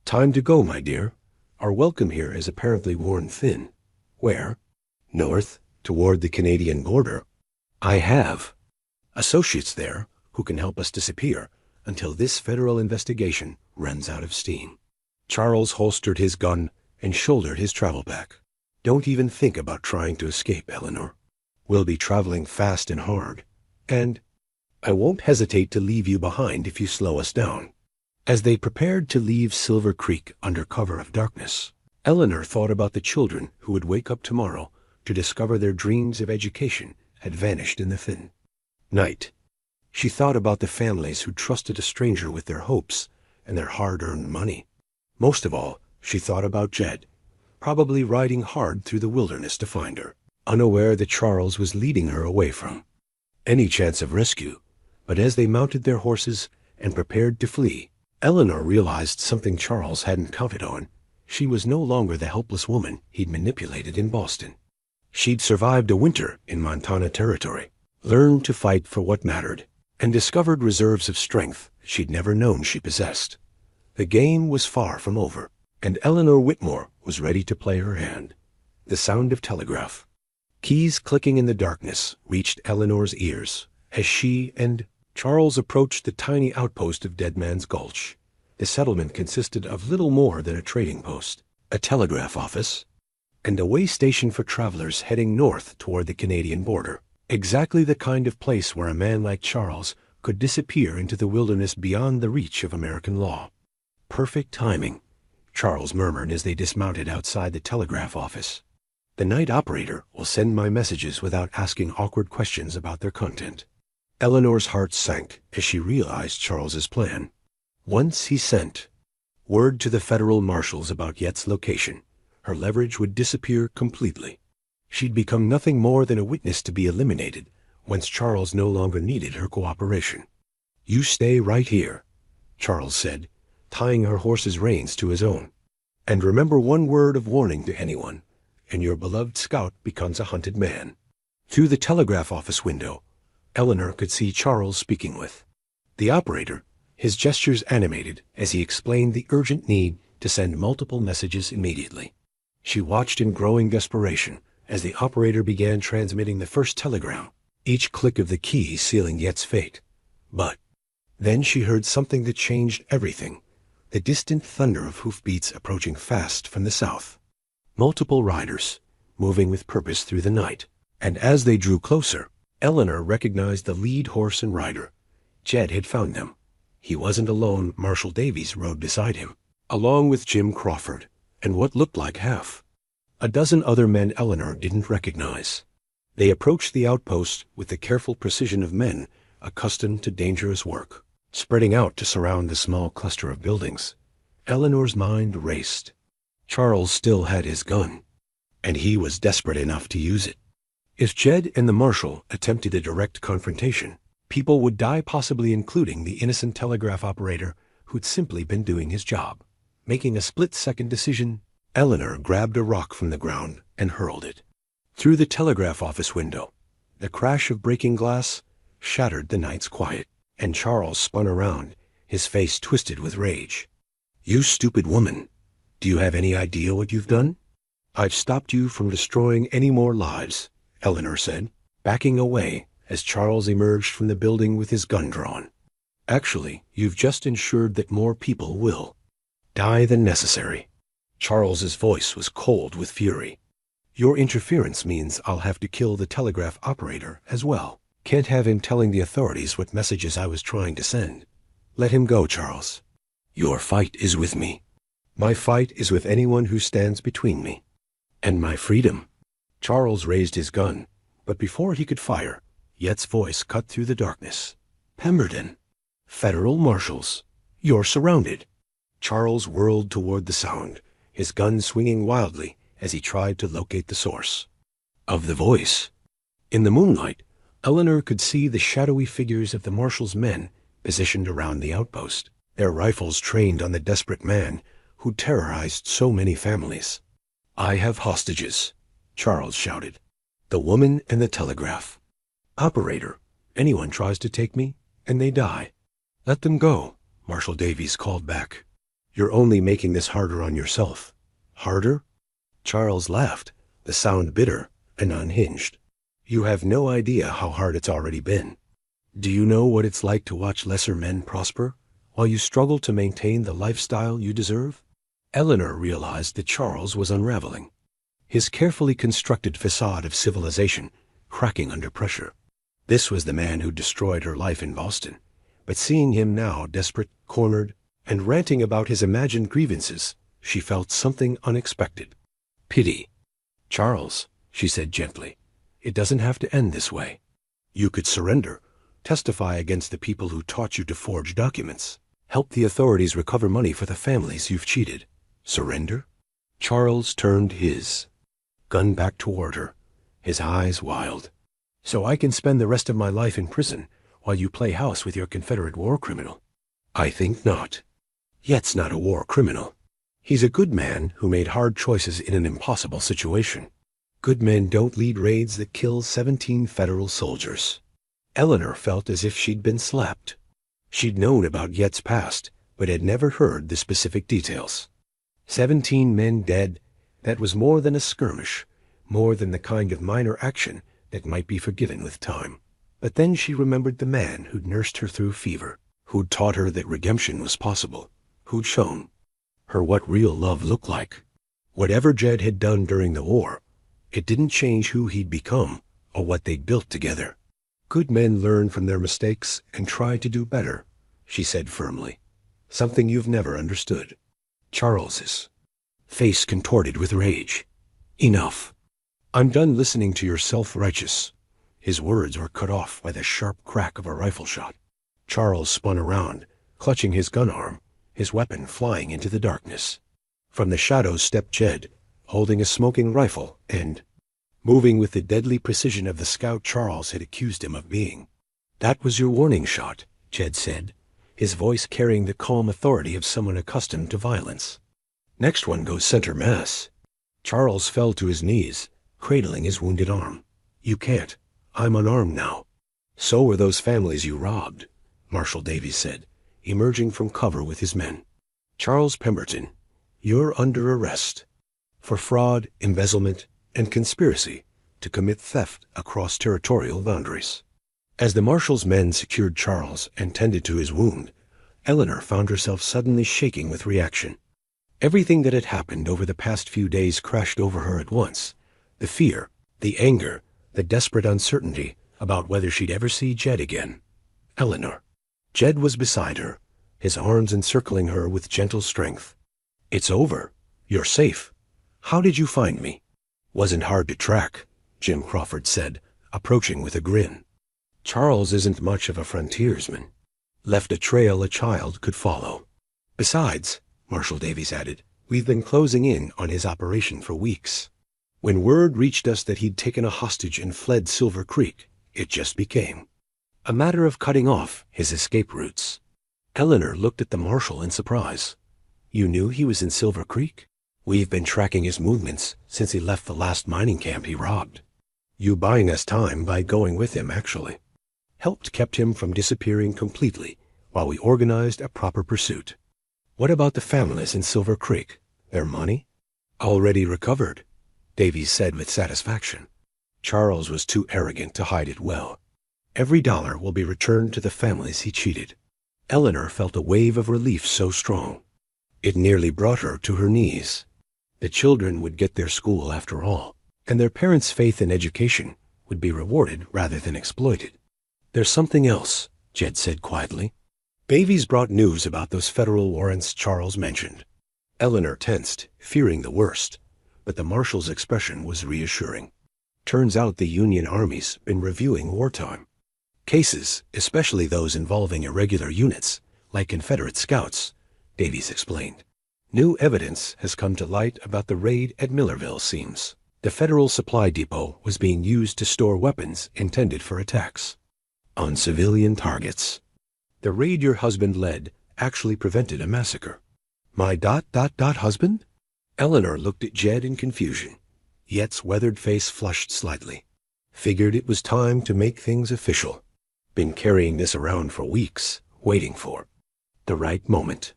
Speaker 1: Time to go, my dear. Our welcome here is apparently worn thin. Where? North, toward the Canadian border. I have associates there who can help us disappear until this federal investigation runs out of steam. Charles holstered his gun and shouldered his travel pack. Don't even think about trying to escape, Eleanor. We'll be traveling fast and hard, and I won't hesitate to leave you behind if you slow us down. As they prepared to leave Silver Creek under cover of darkness, Eleanor thought about the children who would wake up tomorrow to discover their dreams of education had vanished in the thin night. She thought about the families who trusted a stranger with their hopes and their hard-earned money. Most of all, she thought about Jed, probably riding hard through the wilderness to find her, unaware that Charles was leading her away from any chance of rescue. But as they mounted their horses and prepared to flee, Eleanor realized something Charles hadn't counted on. She was no longer the helpless woman he'd manipulated in Boston. She'd survived a winter in Montana Territory, learned to fight for what mattered, and discovered reserves of strength she'd never known she possessed. The game was far from over, and Eleanor Whitmore was ready to play her hand. The sound of telegraph keys clicking in the darkness reached Eleanor's ears as she and Charles approached the tiny outpost of Dead Man's Gulch. The settlement consisted of little more than a trading post, a telegraph office, and a way station for travelers heading north toward the Canadian border. Exactly the kind of place where a man like Charles could disappear into the wilderness beyond the reach of American law. Perfect timing, Charles murmured as they dismounted outside the telegraph office. The night operator will send my messages without asking awkward questions about their content. Eleanor's heart sank as she realized Charles's plan. Once he sent word to the federal marshals about Yet's location, her leverage would disappear completely. She'd become nothing more than a witness to be eliminated once Charles no longer needed her cooperation. You stay right here, Charles said, tying her horse's reins to his own. And remember one word of warning to anyone, and your beloved scout becomes a hunted man. Through the telegraph office window, Eleanor could see Charles speaking with the operator, his gestures animated as he explained the urgent need to send multiple messages immediately. She watched in growing desperation as the operator began transmitting the first telegram, each click of the key sealing Yet's fate. But then she heard something that changed everything, the distant thunder of hoofbeats approaching fast from the south. Multiple riders, moving with purpose through the night, and as they drew closer, Eleanor recognized the lead horse and rider. Jed had found them. He wasn't alone. Marshal Davies rode beside him, along with Jim Crawford, and what looked like half a dozen other men Eleanor didn't recognize. They approached the outpost with the careful precision of men accustomed to dangerous work, spreading out to surround the small cluster of buildings. Eleanor's mind raced. Charles still had his gun, and he was desperate enough to use it. If Jed and the marshal attempted a direct confrontation, people would die, possibly including the innocent telegraph operator who'd simply been doing his job. Making a split-second decision, Eleanor grabbed a rock from the ground and hurled it through the telegraph office window. The crash of breaking glass shattered the night's quiet, and Charles spun around, his face twisted with rage. "You stupid woman! Do you have any idea what you've done?" "I've stopped you from destroying any more lives," Eleanor said, backing away as Charles emerged from the building with his gun drawn. "Actually, you've just ensured that more people will die than necessary." Charles's voice was cold with fury. "Your interference means I'll have to kill the telegraph operator as well. Can't have him telling the authorities what messages I was trying to send. Let him go, Charles. Your fight is with me. My fight is with anyone who stands between me and my freedom." Charles raised his gun, but before he could fire, Yet's voice cut through the darkness. "Pemberton, federal marshals, you're surrounded." Charles whirled toward the sound, his gun swinging wildly as he tried to locate the source of the voice. In the moonlight, Eleanor could see the shadowy figures of the marshal's men positioned around the outpost, their rifles trained on the desperate man who terrorized so many families. "I have hostages," Charles shouted. "The woman and the telegraph operator. Anyone tries to take me, and they die." "Let them go," Marshal Davies called back. "You're only making this harder on yourself." "Harder?" Charles laughed, the sound bitter and unhinged. "You have no idea how hard it's already been. Do you know what it's like to watch lesser men prosper while you struggle to maintain the lifestyle you deserve?" Eleanor realized that Charles was unraveling, his carefully constructed facade of civilization cracking under pressure. This was the man who destroyed her life in Boston, but seeing him now desperate, cornered, and ranting about his imagined grievances, she felt something unexpected. Pity. "Charles," she said gently, "it doesn't have to end this way. You could surrender, testify against the people who taught you to forge documents, help the authorities recover money for the families you've cheated. Surrender?" Charles turned his gun back toward her, his eyes wild. "So I can spend the rest of my life in prison while you play house with your Confederate war criminal?" "I think not. Yet's not a war criminal. He's a good man who made hard choices in an impossible situation. Good men don't lead raids that kill 17 federal soldiers." Eleanor felt as if she'd been slapped. She'd known about Yet's past, but had never heard the specific details. 17 men dead, that was more than a skirmish, more than the kind of minor action that might be forgiven with time. But then she remembered the man who'd nursed her through fever, who'd taught her that redemption was possible, who'd shown her what real love looked like. Whatever Jed had done during the war, it didn't change who he'd become or what they'd built together. "Good men learn from their mistakes and try to do better," she said firmly. "Something you've never understood." Charles's face contorted with rage. "Enough. I'm done listening to your self-righteous." His words were cut off by the sharp crack of a rifle shot. Charles spun around, clutching his gun arm, his weapon flying into the darkness. From the shadows stepped Jed, holding a smoking rifle and moving with the deadly precision of the scout Charles had accused him of being. "That was your warning shot," Jed said, his voice carrying the calm authority of someone accustomed to violence. "Next one goes center mass." Charles fell to his knees, cradling his wounded arm. "You can't. I'm unarmed now." So were those families you robbed, Marshal Davies said, emerging from cover with his men. Charles Pemberton, you're under arrest for fraud, embezzlement, and conspiracy to commit theft across territorial boundaries. As the marshal's men secured Charles and tended to his wound, Eleanor found herself suddenly shaking with reaction. Everything that had happened over the past few days crashed over her at once. The fear, the anger, the desperate uncertainty about whether she'd ever see Jed again. Eleanor. Jed was beside her, his arms encircling her with gentle strength. It's over. You're safe. How did you find me? Wasn't hard to track, Jim Crawford said, approaching with a grin. Charles isn't much of a frontiersman. Left a trail a child could follow. Besides, Marshal Davies added, we've been closing in on his operation for weeks. When word reached us that he'd taken a hostage and fled Silver Creek, it just became a matter of cutting off his escape routes. Eleanor looked at the marshal in surprise. You knew he was in Silver Creek? We've been tracking his movements since he left the last mining camp he robbed. You buying us time by going with him, actually. Helped kept him from disappearing completely while we organized a proper pursuit. What about the families in Silver Creek? Their money? Already recovered, Davies said with satisfaction. Charles was too arrogant to hide it well. Every dollar will be returned to the families he cheated. Eleanor felt a wave of relief so strong. It nearly brought her to her knees. The children would get their school after all, and their parents' faith in education would be rewarded rather than exploited. There's something else, Jed said quietly. Davies brought news about those federal warrants Charles mentioned. Eleanor tensed, fearing the worst, but the marshal's expression was reassuring. Turns out the Union Army's been reviewing wartime cases, especially those involving irregular units, like Confederate scouts, Davies explained. New evidence has come to light about the raid at Millerville, seems. The federal supply depot was being used to store weapons intended for attacks on civilian targets. The raid your husband led actually prevented a massacre. My husband? Eleanor looked at Jed in confusion. Yet's weathered face flushed slightly. Figured it was time to make things official. Been carrying this around for weeks, waiting for the right moment.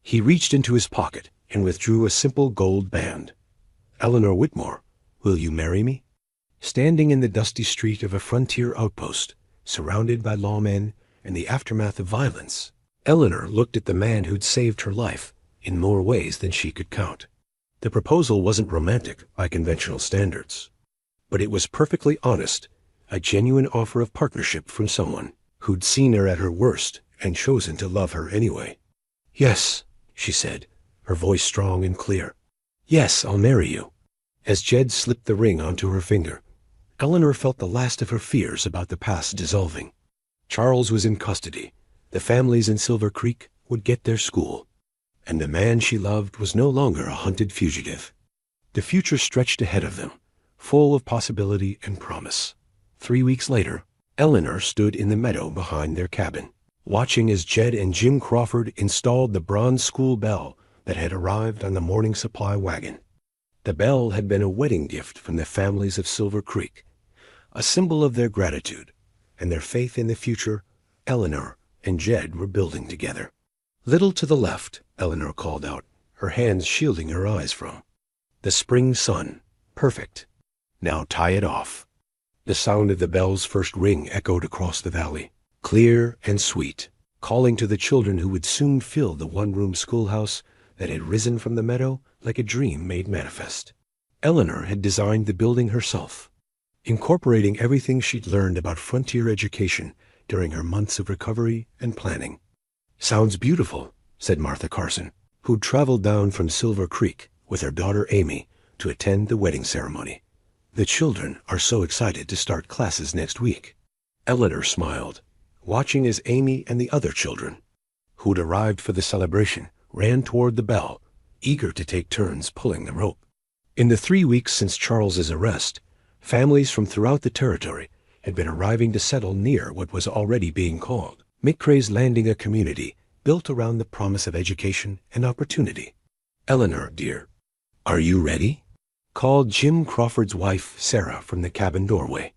Speaker 1: He reached into his pocket and withdrew a simple gold band. Eleanor Whitmore, will you marry me? Standing in the dusty street of a frontier outpost, surrounded by lawmen and the aftermath of violence, Eleanor looked at the man who'd saved her life in more ways than she could count. The proposal wasn't romantic by conventional standards, but it was perfectly honest, a genuine offer of partnership from someone who'd seen her at her worst and chosen to love her anyway. Yes, she said, her voice strong and clear. Yes, I'll marry you. As Jed slipped the ring onto her finger, Eleanor felt the last of her fears about the past dissolving. Charles was in custody. The families in Silver Creek would get their school. And the man she loved was no longer a hunted fugitive. The future stretched ahead of them, full of possibility and promise. 3 weeks later, Eleanor stood in the meadow behind their cabin, watching as Jed and Jim Crawford installed the bronze school bell that had arrived on the morning supply wagon. The bell had been a wedding gift from the families of Silver Creek, a symbol of their gratitude and their faith in the future Eleanor and Jed were building together. Little to the left, Eleanor called out, her hands shielding her eyes from the spring sun. Perfect. Now tie it off. The sound of the bell's first ring echoed across the valley, clear and sweet, calling to the children who would soon fill the one-room schoolhouse that had risen from the meadow like a dream made manifest. Eleanor had designed the building herself, incorporating everything she'd learned about frontier education during her months of recovery and planning. Sounds beautiful, said Martha Carson, who'd traveled down from Silver Creek with her daughter Amy to attend the wedding ceremony. The children are so excited to start classes next week. Eleanor smiled, watching as Amy and the other children, who'd arrived for the celebration, ran toward the bell, eager to take turns pulling the rope. In the 3 weeks since Charles's arrest, families from throughout the territory had been arriving to settle near what was already being called McCrae's Landing, a community built around the promise of education and opportunity. Eleanor, dear, are you ready? Called Jim Crawford's wife, Sarah, from the cabin doorway.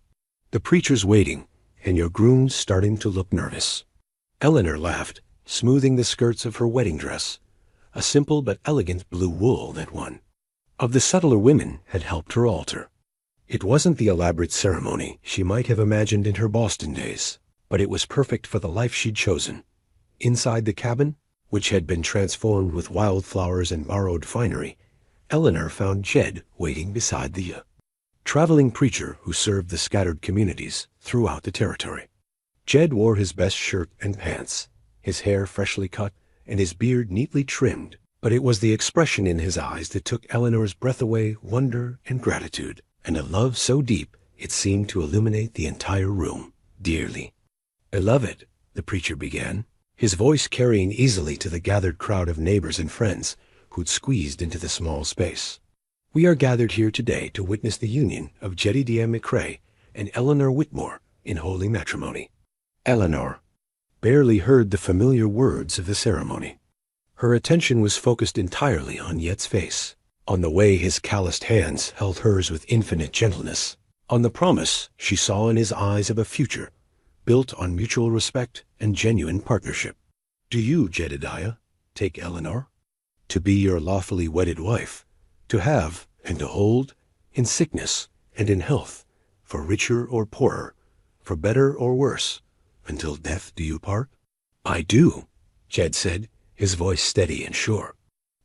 Speaker 1: The preacher's waiting, and your groom's starting to look nervous." Eleanor laughed, smoothing the skirts of her wedding dress, a simple but elegant blue wool that one of the subtler women had helped her alter. It wasn't the elaborate ceremony she might have imagined in her Boston days, but it was perfect for the life she'd chosen. Inside the cabin, which had been transformed with wildflowers and borrowed finery, Eleanor found Jed waiting beside the traveling preacher who served the scattered communities throughout the territory. Jed wore his best shirt and pants, his hair freshly cut and his beard neatly trimmed, but it was the expression in his eyes that took Eleanor's breath away, wonder and gratitude, and a love so deep it seemed to illuminate the entire room. "Dearly beloved," the preacher began, his voice carrying easily to the gathered crowd of neighbors and friends who'd squeezed into the small space. "We are gathered here today to witness the union of Jedediah McCrae and Eleanor Whitmore in holy matrimony." Eleanor barely heard the familiar words of the ceremony. Her attention was focused entirely on Yet's face, on the way his calloused hands held hers with infinite gentleness, on the promise she saw in his eyes of a future built on mutual respect and genuine partnership. "Do you, Jedediah, take Eleanor to be your lawfully wedded wife, to have and to hold, in sickness and in health, for richer or poorer, for better or worse, until death do you part?" "I do," Jed said, his voice steady and sure.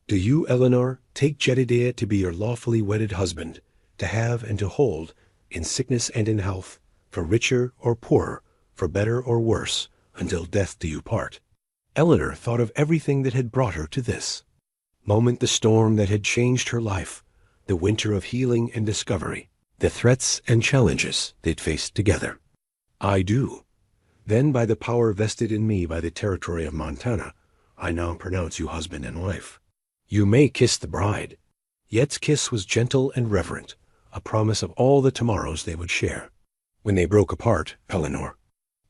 Speaker 1: "Do you, Eleanor, take Jedediah to be your lawfully wedded husband, to have and to hold, in sickness and in health, for richer or poorer, for better or worse, until death do you part?" Eleanor thought of everything that had brought her to this moment, the storm that had changed her life, the winter of healing and discovery, the threats and challenges they'd faced together. "I do. Then, by the power vested in me by the territory of Montana, I now pronounce you husband and wife. You may kiss the bride." Yet's kiss was gentle and reverent, a promise of all the tomorrows they would share. When they broke apart, Eleanor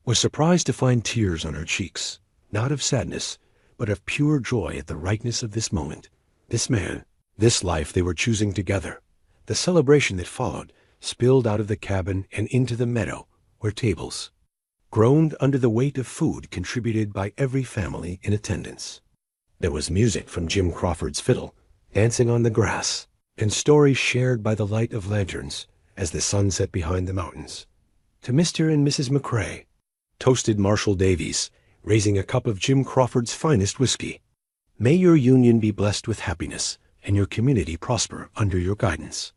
Speaker 1: was surprised to find tears on her cheeks, not of sadness, but of pure joy at the rightness of this moment, this man, this life they were choosing together. The celebration that followed spilled out of the cabin and into the meadow, where tables groaned under the weight of food contributed by every family in attendance. There was music from Jim Crawford's fiddle, dancing on the grass, and stories shared by the light of lanterns as the sun set behind the mountains. "To Mr. and Mrs. McCrae," toasted Marshall Davies, raising a cup of Jim Crawford's finest whiskey. "May your union be blessed with happiness, and your community prosper under your guidance."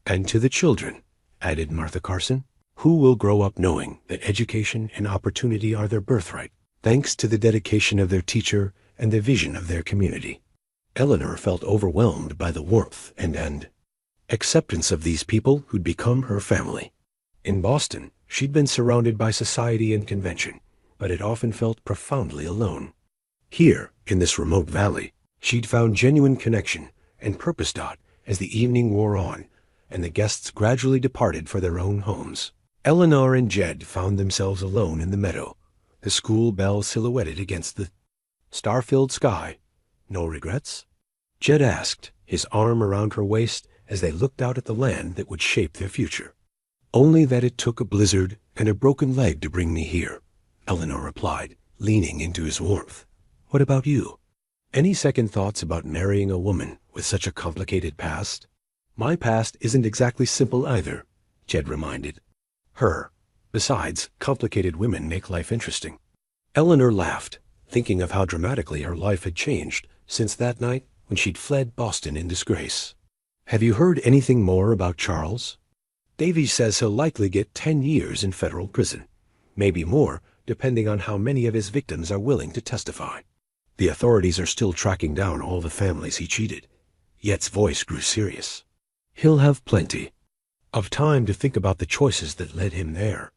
Speaker 1: "And to the children," added Martha Carson, "who will grow up knowing that education and opportunity are their birthright, thanks to the dedication of their teacher and the vision of their community." Eleanor felt overwhelmed by the warmth and acceptance of these people who'd become her family. In Boston, she'd been surrounded by society and convention, but had often felt profoundly alone. Here, in this remote valley, she'd found genuine connection and purpose. As the evening wore on, and the guests gradually departed for their own homes, Eleanor and Jed found themselves alone in the meadow, the school bell silhouetted against the star-filled sky. "No regrets?" Jed asked, his arm around her waist as they looked out at the land that would shape their future. "Only that it took a blizzard and a broken leg to bring me here," Eleanor replied, leaning into his warmth. "What about you? Any second thoughts about marrying a woman with such a complicated past?" "My past isn't exactly simple either," Jed reminded her. "Besides, complicated women make life interesting." Eleanor laughed, thinking of how dramatically her life had changed since that night when she'd fled Boston in disgrace. "Have you heard anything more about Charles? Davies says he'll likely get 10 years in federal prison, maybe more, depending on how many of his victims are willing to testify. The authorities are still tracking down all the families he cheated." Yet's voice grew serious. "He'll have plenty of time to think about the choices that led him there."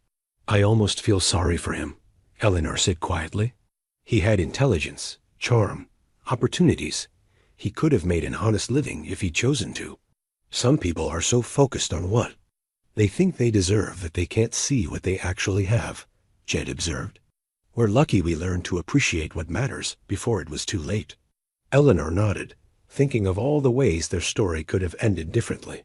Speaker 1: "I almost feel sorry for him," Eleanor said quietly. "He had intelligence, charm, opportunities. He could have made an honest living if he'd chosen to. Some people are so focused on what they think they deserve that they can't see what they actually have," Jed observed. "We're lucky we learned to appreciate what matters before it was too late." Eleanor nodded, thinking of all the ways their story could have ended differently.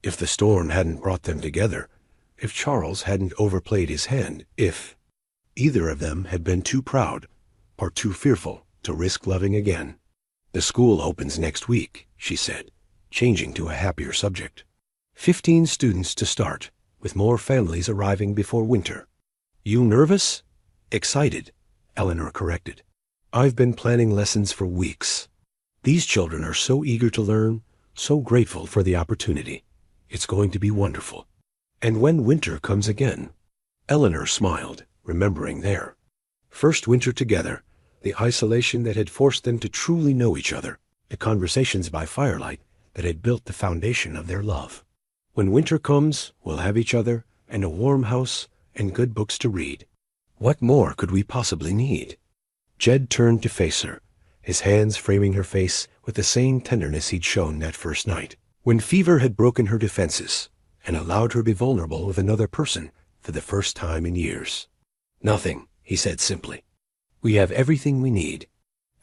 Speaker 1: If the storm hadn't brought them together, if Charles hadn't overplayed his hand, if either of them had been too proud or too fearful to risk loving again. "The school opens next week," she said, changing to a happier subject. 15 students to start, with more families arriving before winter. "You nervous?" "Excited," Eleanor corrected. "I've been planning lessons for weeks. These children are so eager to learn, so grateful for the opportunity. It's going to be wonderful." "And when winter comes again?" Eleanor smiled, remembering their first winter together, the isolation that had forced them to truly know each other, the conversations by firelight that had built the foundation of their love. "When winter comes, we'll have each other and a warm house and good books to read. What more could we possibly need?" Jed turned to face her, his hands framing her face with the same tenderness he'd shown that first night, when fever had broken her defenses and allowed her to be vulnerable with another person for the first time in years. "Nothing," he said simply. "We have everything we need."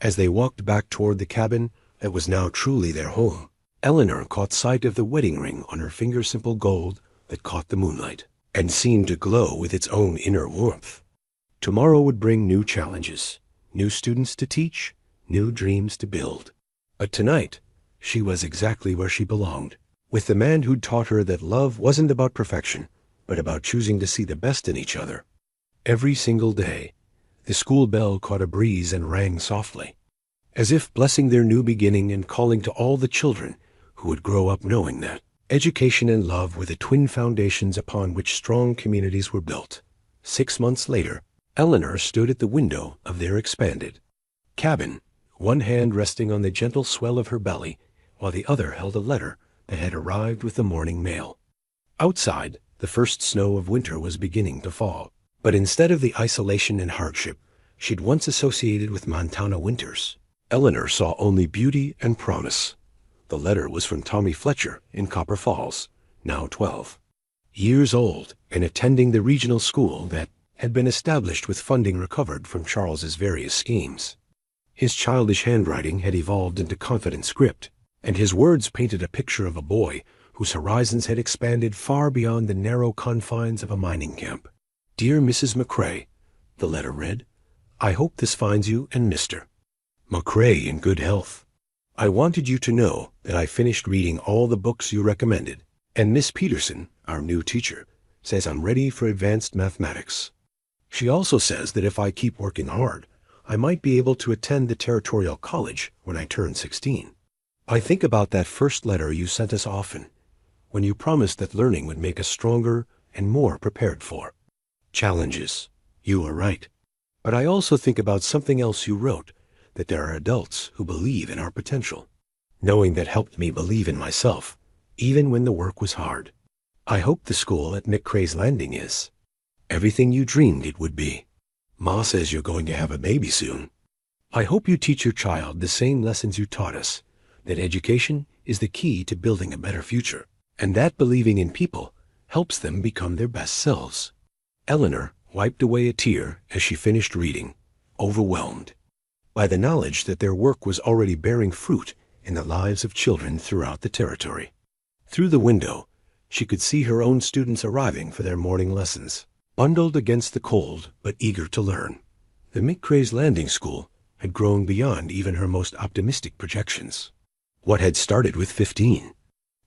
Speaker 1: As they walked back toward the cabin that was now truly their home, Eleanor caught sight of the wedding ring on her finger, simple gold that caught the moonlight and seemed to glow with its own inner warmth. Tomorrow would bring new challenges, new students to teach, new dreams to build. But tonight, she was exactly where she belonged, with the man who'd taught her that love wasn't about perfection, but about choosing to see the best in each other. Every single day, the school bell caught a breeze and rang softly, as if blessing their new beginning and calling to all the children who would grow up knowing that education and love were the twin foundations upon which strong communities were built. 6 months later, Eleanor stood at the window of their expanded cabin, one hand resting on the gentle swell of her belly, while the other held a letter that had arrived with the morning mail. Outside, the first snow of winter was beginning to fall, but instead of the isolation and hardship she'd once associated with Montana winters, Eleanor saw only beauty and promise. The letter was from Tommy Fletcher in Copper Falls, now 12 years old and attending the regional school that had been established with funding recovered from Charles's various schemes. His childish handwriting had evolved into confident script, and his words painted a picture of a boy whose horizons had expanded far beyond the narrow confines of a mining camp. "Dear Mrs. McCrae," the letter read, "I hope this finds you and Mr. McCrae in good health. I wanted you to know that I finished reading all the books you recommended, and Miss Peterson, our new teacher, says I'm ready for advanced mathematics. She also says that if I keep working hard, I might be able to attend the Territorial College when I turn 16. I think about that first letter you sent us often, when you promised that learning would make us stronger and more prepared for challenges. You are right. But I also think about something else you wrote, that there are adults who believe in our potential. Knowing that helped me believe in myself, even when the work was hard. I hope the school at McCrae's Landing is everything you dreamed it would be. Ma says you're going to have a baby soon. I hope you teach your child the same lessons you taught us, that education is the key to building a better future, and that believing in people helps them become their best selves." Eleanor wiped away a tear as she finished reading, overwhelmed by the knowledge that their work was already bearing fruit in the lives of children throughout the territory. Through the window, she could see her own students arriving for their morning lessons, bundled against the cold but eager to learn. The McCrae's Landing School had grown beyond even her most optimistic projections. What had started with 15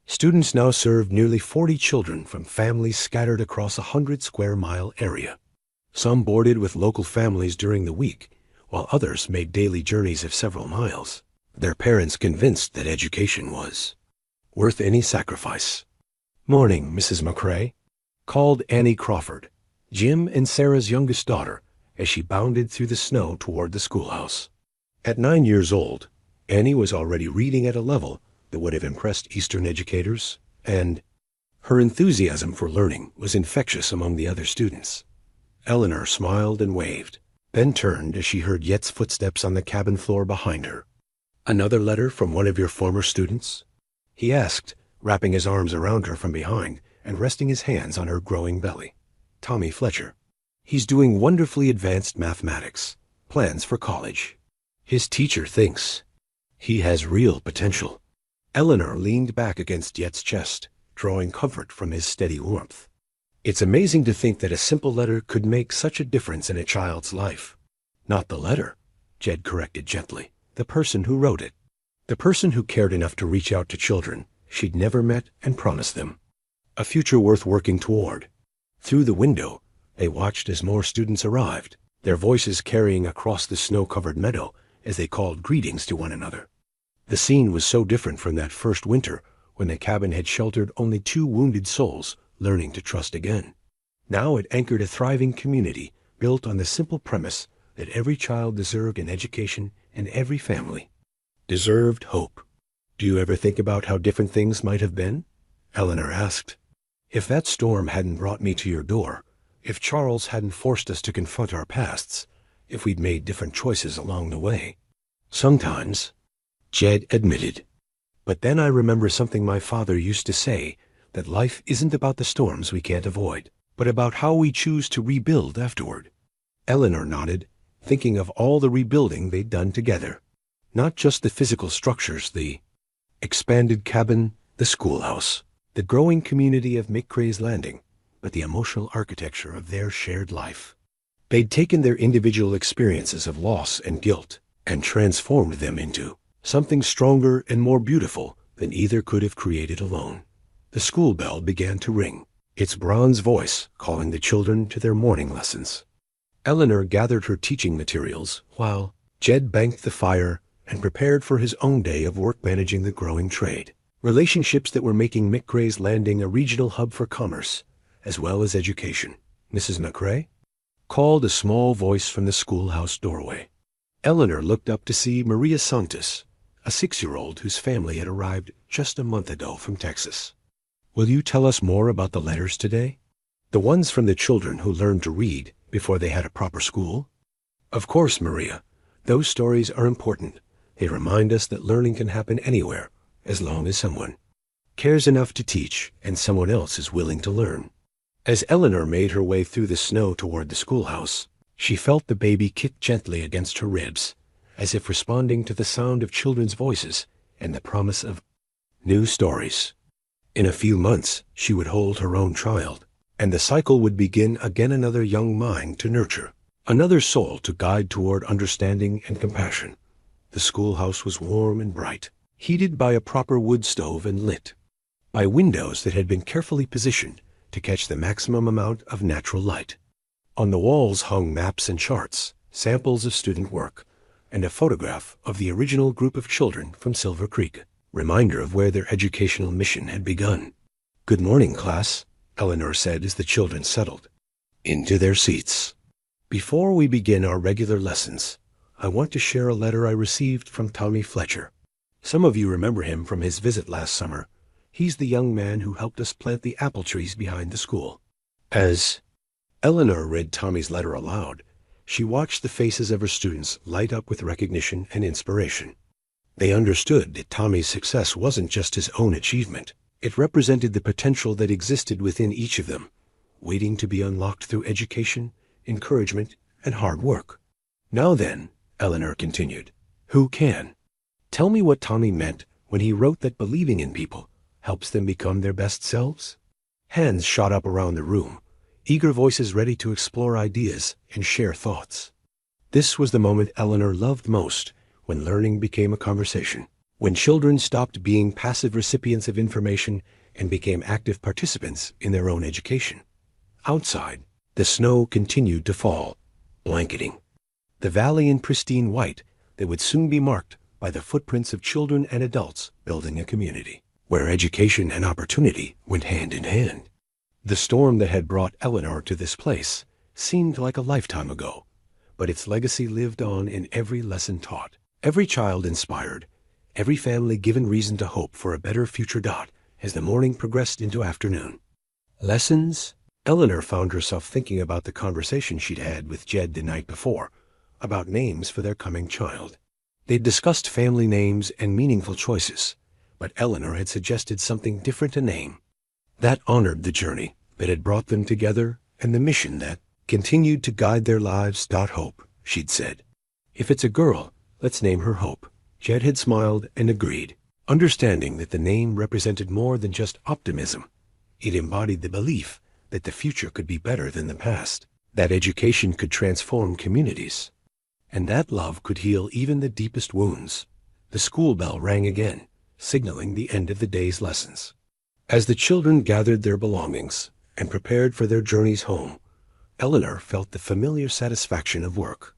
Speaker 1: students now served nearly 40 children from families scattered across a 100-square-mile area. Some boarded with local families during the week, while others made daily journeys of several miles, their parents convinced that education was worth any sacrifice. "Morning, Mrs. McCrae," called Annie Crawford, Jim and Sarah's youngest daughter, as she bounded through the snow toward the schoolhouse. At 9 years old, Annie was already reading at a level that would have impressed Eastern educators, and her enthusiasm for learning was infectious among the other students. Eleanor smiled and waved, then turned as she heard Yet's footsteps on the cabin floor behind her. "Another letter from one of your former students?" he asked, wrapping his arms around her from behind and resting his hands on her growing belly. "Tommy Fletcher. He's doing wonderfully advanced mathematics, plans for college. His teacher thinks he has real potential." Eleanor leaned back against Yet's chest, drawing comfort from his steady warmth. It's amazing to think that a simple letter could make such a difference in a child's life. Not the letter, Jed corrected gently. The person who wrote it. The person who cared enough to reach out to children she'd never met and promise them a future worth working toward. Through the window, they watched as more students arrived, their voices carrying across the snow-covered meadow as they called greetings to one another. The scene was so different from that first winter when the cabin had sheltered only 2 wounded souls learning to trust again. Now it anchored a thriving community built on the simple premise that every child deserved an education and every family deserved hope. Do you ever think about how different things might have been? Eleanor asked. If that storm hadn't brought me to your door, if Charles hadn't forced us to confront our pasts, if we'd made different choices along the way. Sometimes, Jed admitted. But then I remember something my father used to say, that life isn't about the storms we can't avoid, but about how we choose to rebuild afterward. Eleanor nodded, thinking of all the rebuilding they'd done together. Not just the physical structures, the expanded cabin, the schoolhouse, the growing community of McCrae's Landing, but the emotional architecture of their shared life. They'd taken their individual experiences of loss and guilt and transformed them into something stronger and more beautiful than either could have created alone. The school bell began to ring, its bronze voice calling the children to their morning lessons. Eleanor gathered her teaching materials while Jed banked the fire and prepared for his own day of work managing the growing trade. Relationships that were making McCrae's Landing a regional hub for commerce, as well as education. Mrs. McCrae? Called a small voice from the schoolhouse doorway. Eleanor looked up to see Maria Santos, a 6-year-old whose family had arrived just a month ago from Texas. Will you tell us more about the letters today? The ones from the children who learned to read before they had a proper school? Of course, Maria. Those stories are important. They remind us that learning can happen anywhere, as long as someone cares enough to teach and someone else is willing to learn. As Eleanor made her way through the snow toward the schoolhouse, she felt the baby kick gently against her ribs, as if responding to the sound of children's voices and the promise of new stories. In a few months, she would hold her own child, and the cycle would begin again, another young mind to nurture, another soul to guide toward understanding and compassion. The schoolhouse was warm and bright, heated by a proper wood stove and lit by windows that had been carefully positioned to catch the maximum amount of natural light. On the walls hung maps and charts, samples of student work, and a photograph of the original group of children from Silver Creek, reminder of where their educational mission had begun. "Good morning, class," Eleanor said as the children settled into their seats. "Before we begin our regular lessons, I want to share a letter I received from Tommy Fletcher. Some of you remember him from his visit last summer. He's the young man who helped us plant the apple trees behind the school." As Eleanor read Tommy's letter aloud, she watched the faces of her students light up with recognition and inspiration. They understood that Tommy's success wasn't just his own achievement. It represented the potential that existed within each of them, waiting to be unlocked through education, encouragement, and hard work. "Now then," Eleanor continued, "who can tell me what Tommy meant when he wrote that believing in people helps them become their best selves?" Hands shot up around the room, eager voices ready to explore ideas and share thoughts. This was the moment Eleanor loved most, when learning became a conversation, when children stopped being passive recipients of information and became active participants in their own education. Outside, the snow continued to fall, blanketing the valley in pristine white that would soon be marked by the footprints of children and adults building a community where education and opportunity went hand in hand. The storm that had brought Eleanor to this place seemed like a lifetime ago, but its legacy lived on in every lesson taught, every child inspired, every family given reason to hope for a better future. As the morning progressed into afternoon lessons, Eleanor found herself thinking about the conversation she'd had with Jed the night before, about names for their coming child. They'd discussed family names and meaningful choices, but Eleanor had suggested something different, a name that honored the journey that had brought them together and the mission that continued to guide their lives. "Hope," she'd said. "If it's a girl, let's name her Hope." Jed had smiled and agreed, understanding that the name represented more than just optimism. It embodied the belief that the future could be better than the past, that education could transform communities, and that love could heal even the deepest wounds. The school bell rang again, signaling the end of the day's lessons. As the children gathered their belongings and prepared for their journeys home, Eleanor felt the familiar satisfaction of work.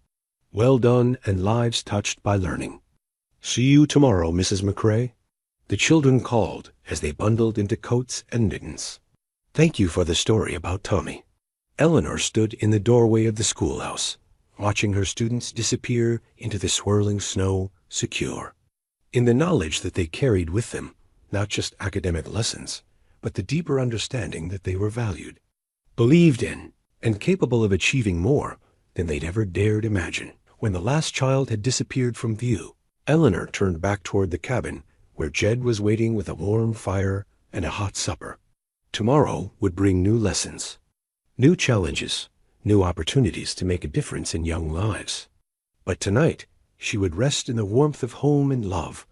Speaker 1: Well done and lives touched by learning. See you tomorrow, Mrs. McCrae. The children called as they bundled into coats and mittens. Thank you for the story about Tommy. Eleanor stood in the doorway of the schoolhouse, watching her students disappear into the swirling snow, secure, in the knowledge that they carried with them not just academic lessons, but the deeper understanding that they were valued, believed in, and capable of achieving more than they'd ever dared imagine. When the last child had disappeared from view, Eleanor turned back toward the cabin where Jed was waiting with a warm fire and a hot supper. Tomorrow would bring new lessons, new challenges, new opportunities to make a difference in young lives. But tonight, she would rest in the warmth of home and love,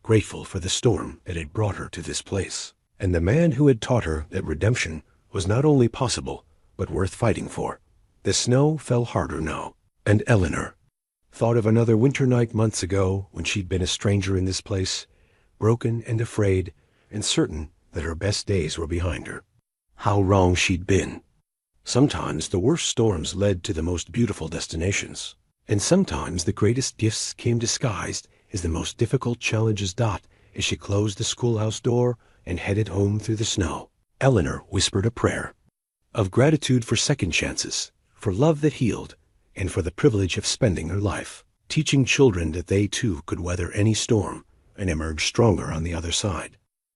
Speaker 1: grateful for the storm that had brought her to this place, and the man who had taught her that redemption was not only possible, but worth fighting for. The snow fell harder now, and Eleanor thought of another winter night months ago when she'd been a stranger in this place, broken and afraid, and certain that her best days were behind her. How wrong she'd been. Sometimes the worst storms led to the most beautiful destinations, and sometimes the greatest gifts came disguised as the most difficult challenges. As she closed the schoolhouse door and headed home through the snow, Eleanor whispered a prayer of gratitude for second chances, for love that healed, and for the privilege of spending her life teaching children that they too could weather any storm and emerge stronger on the other side.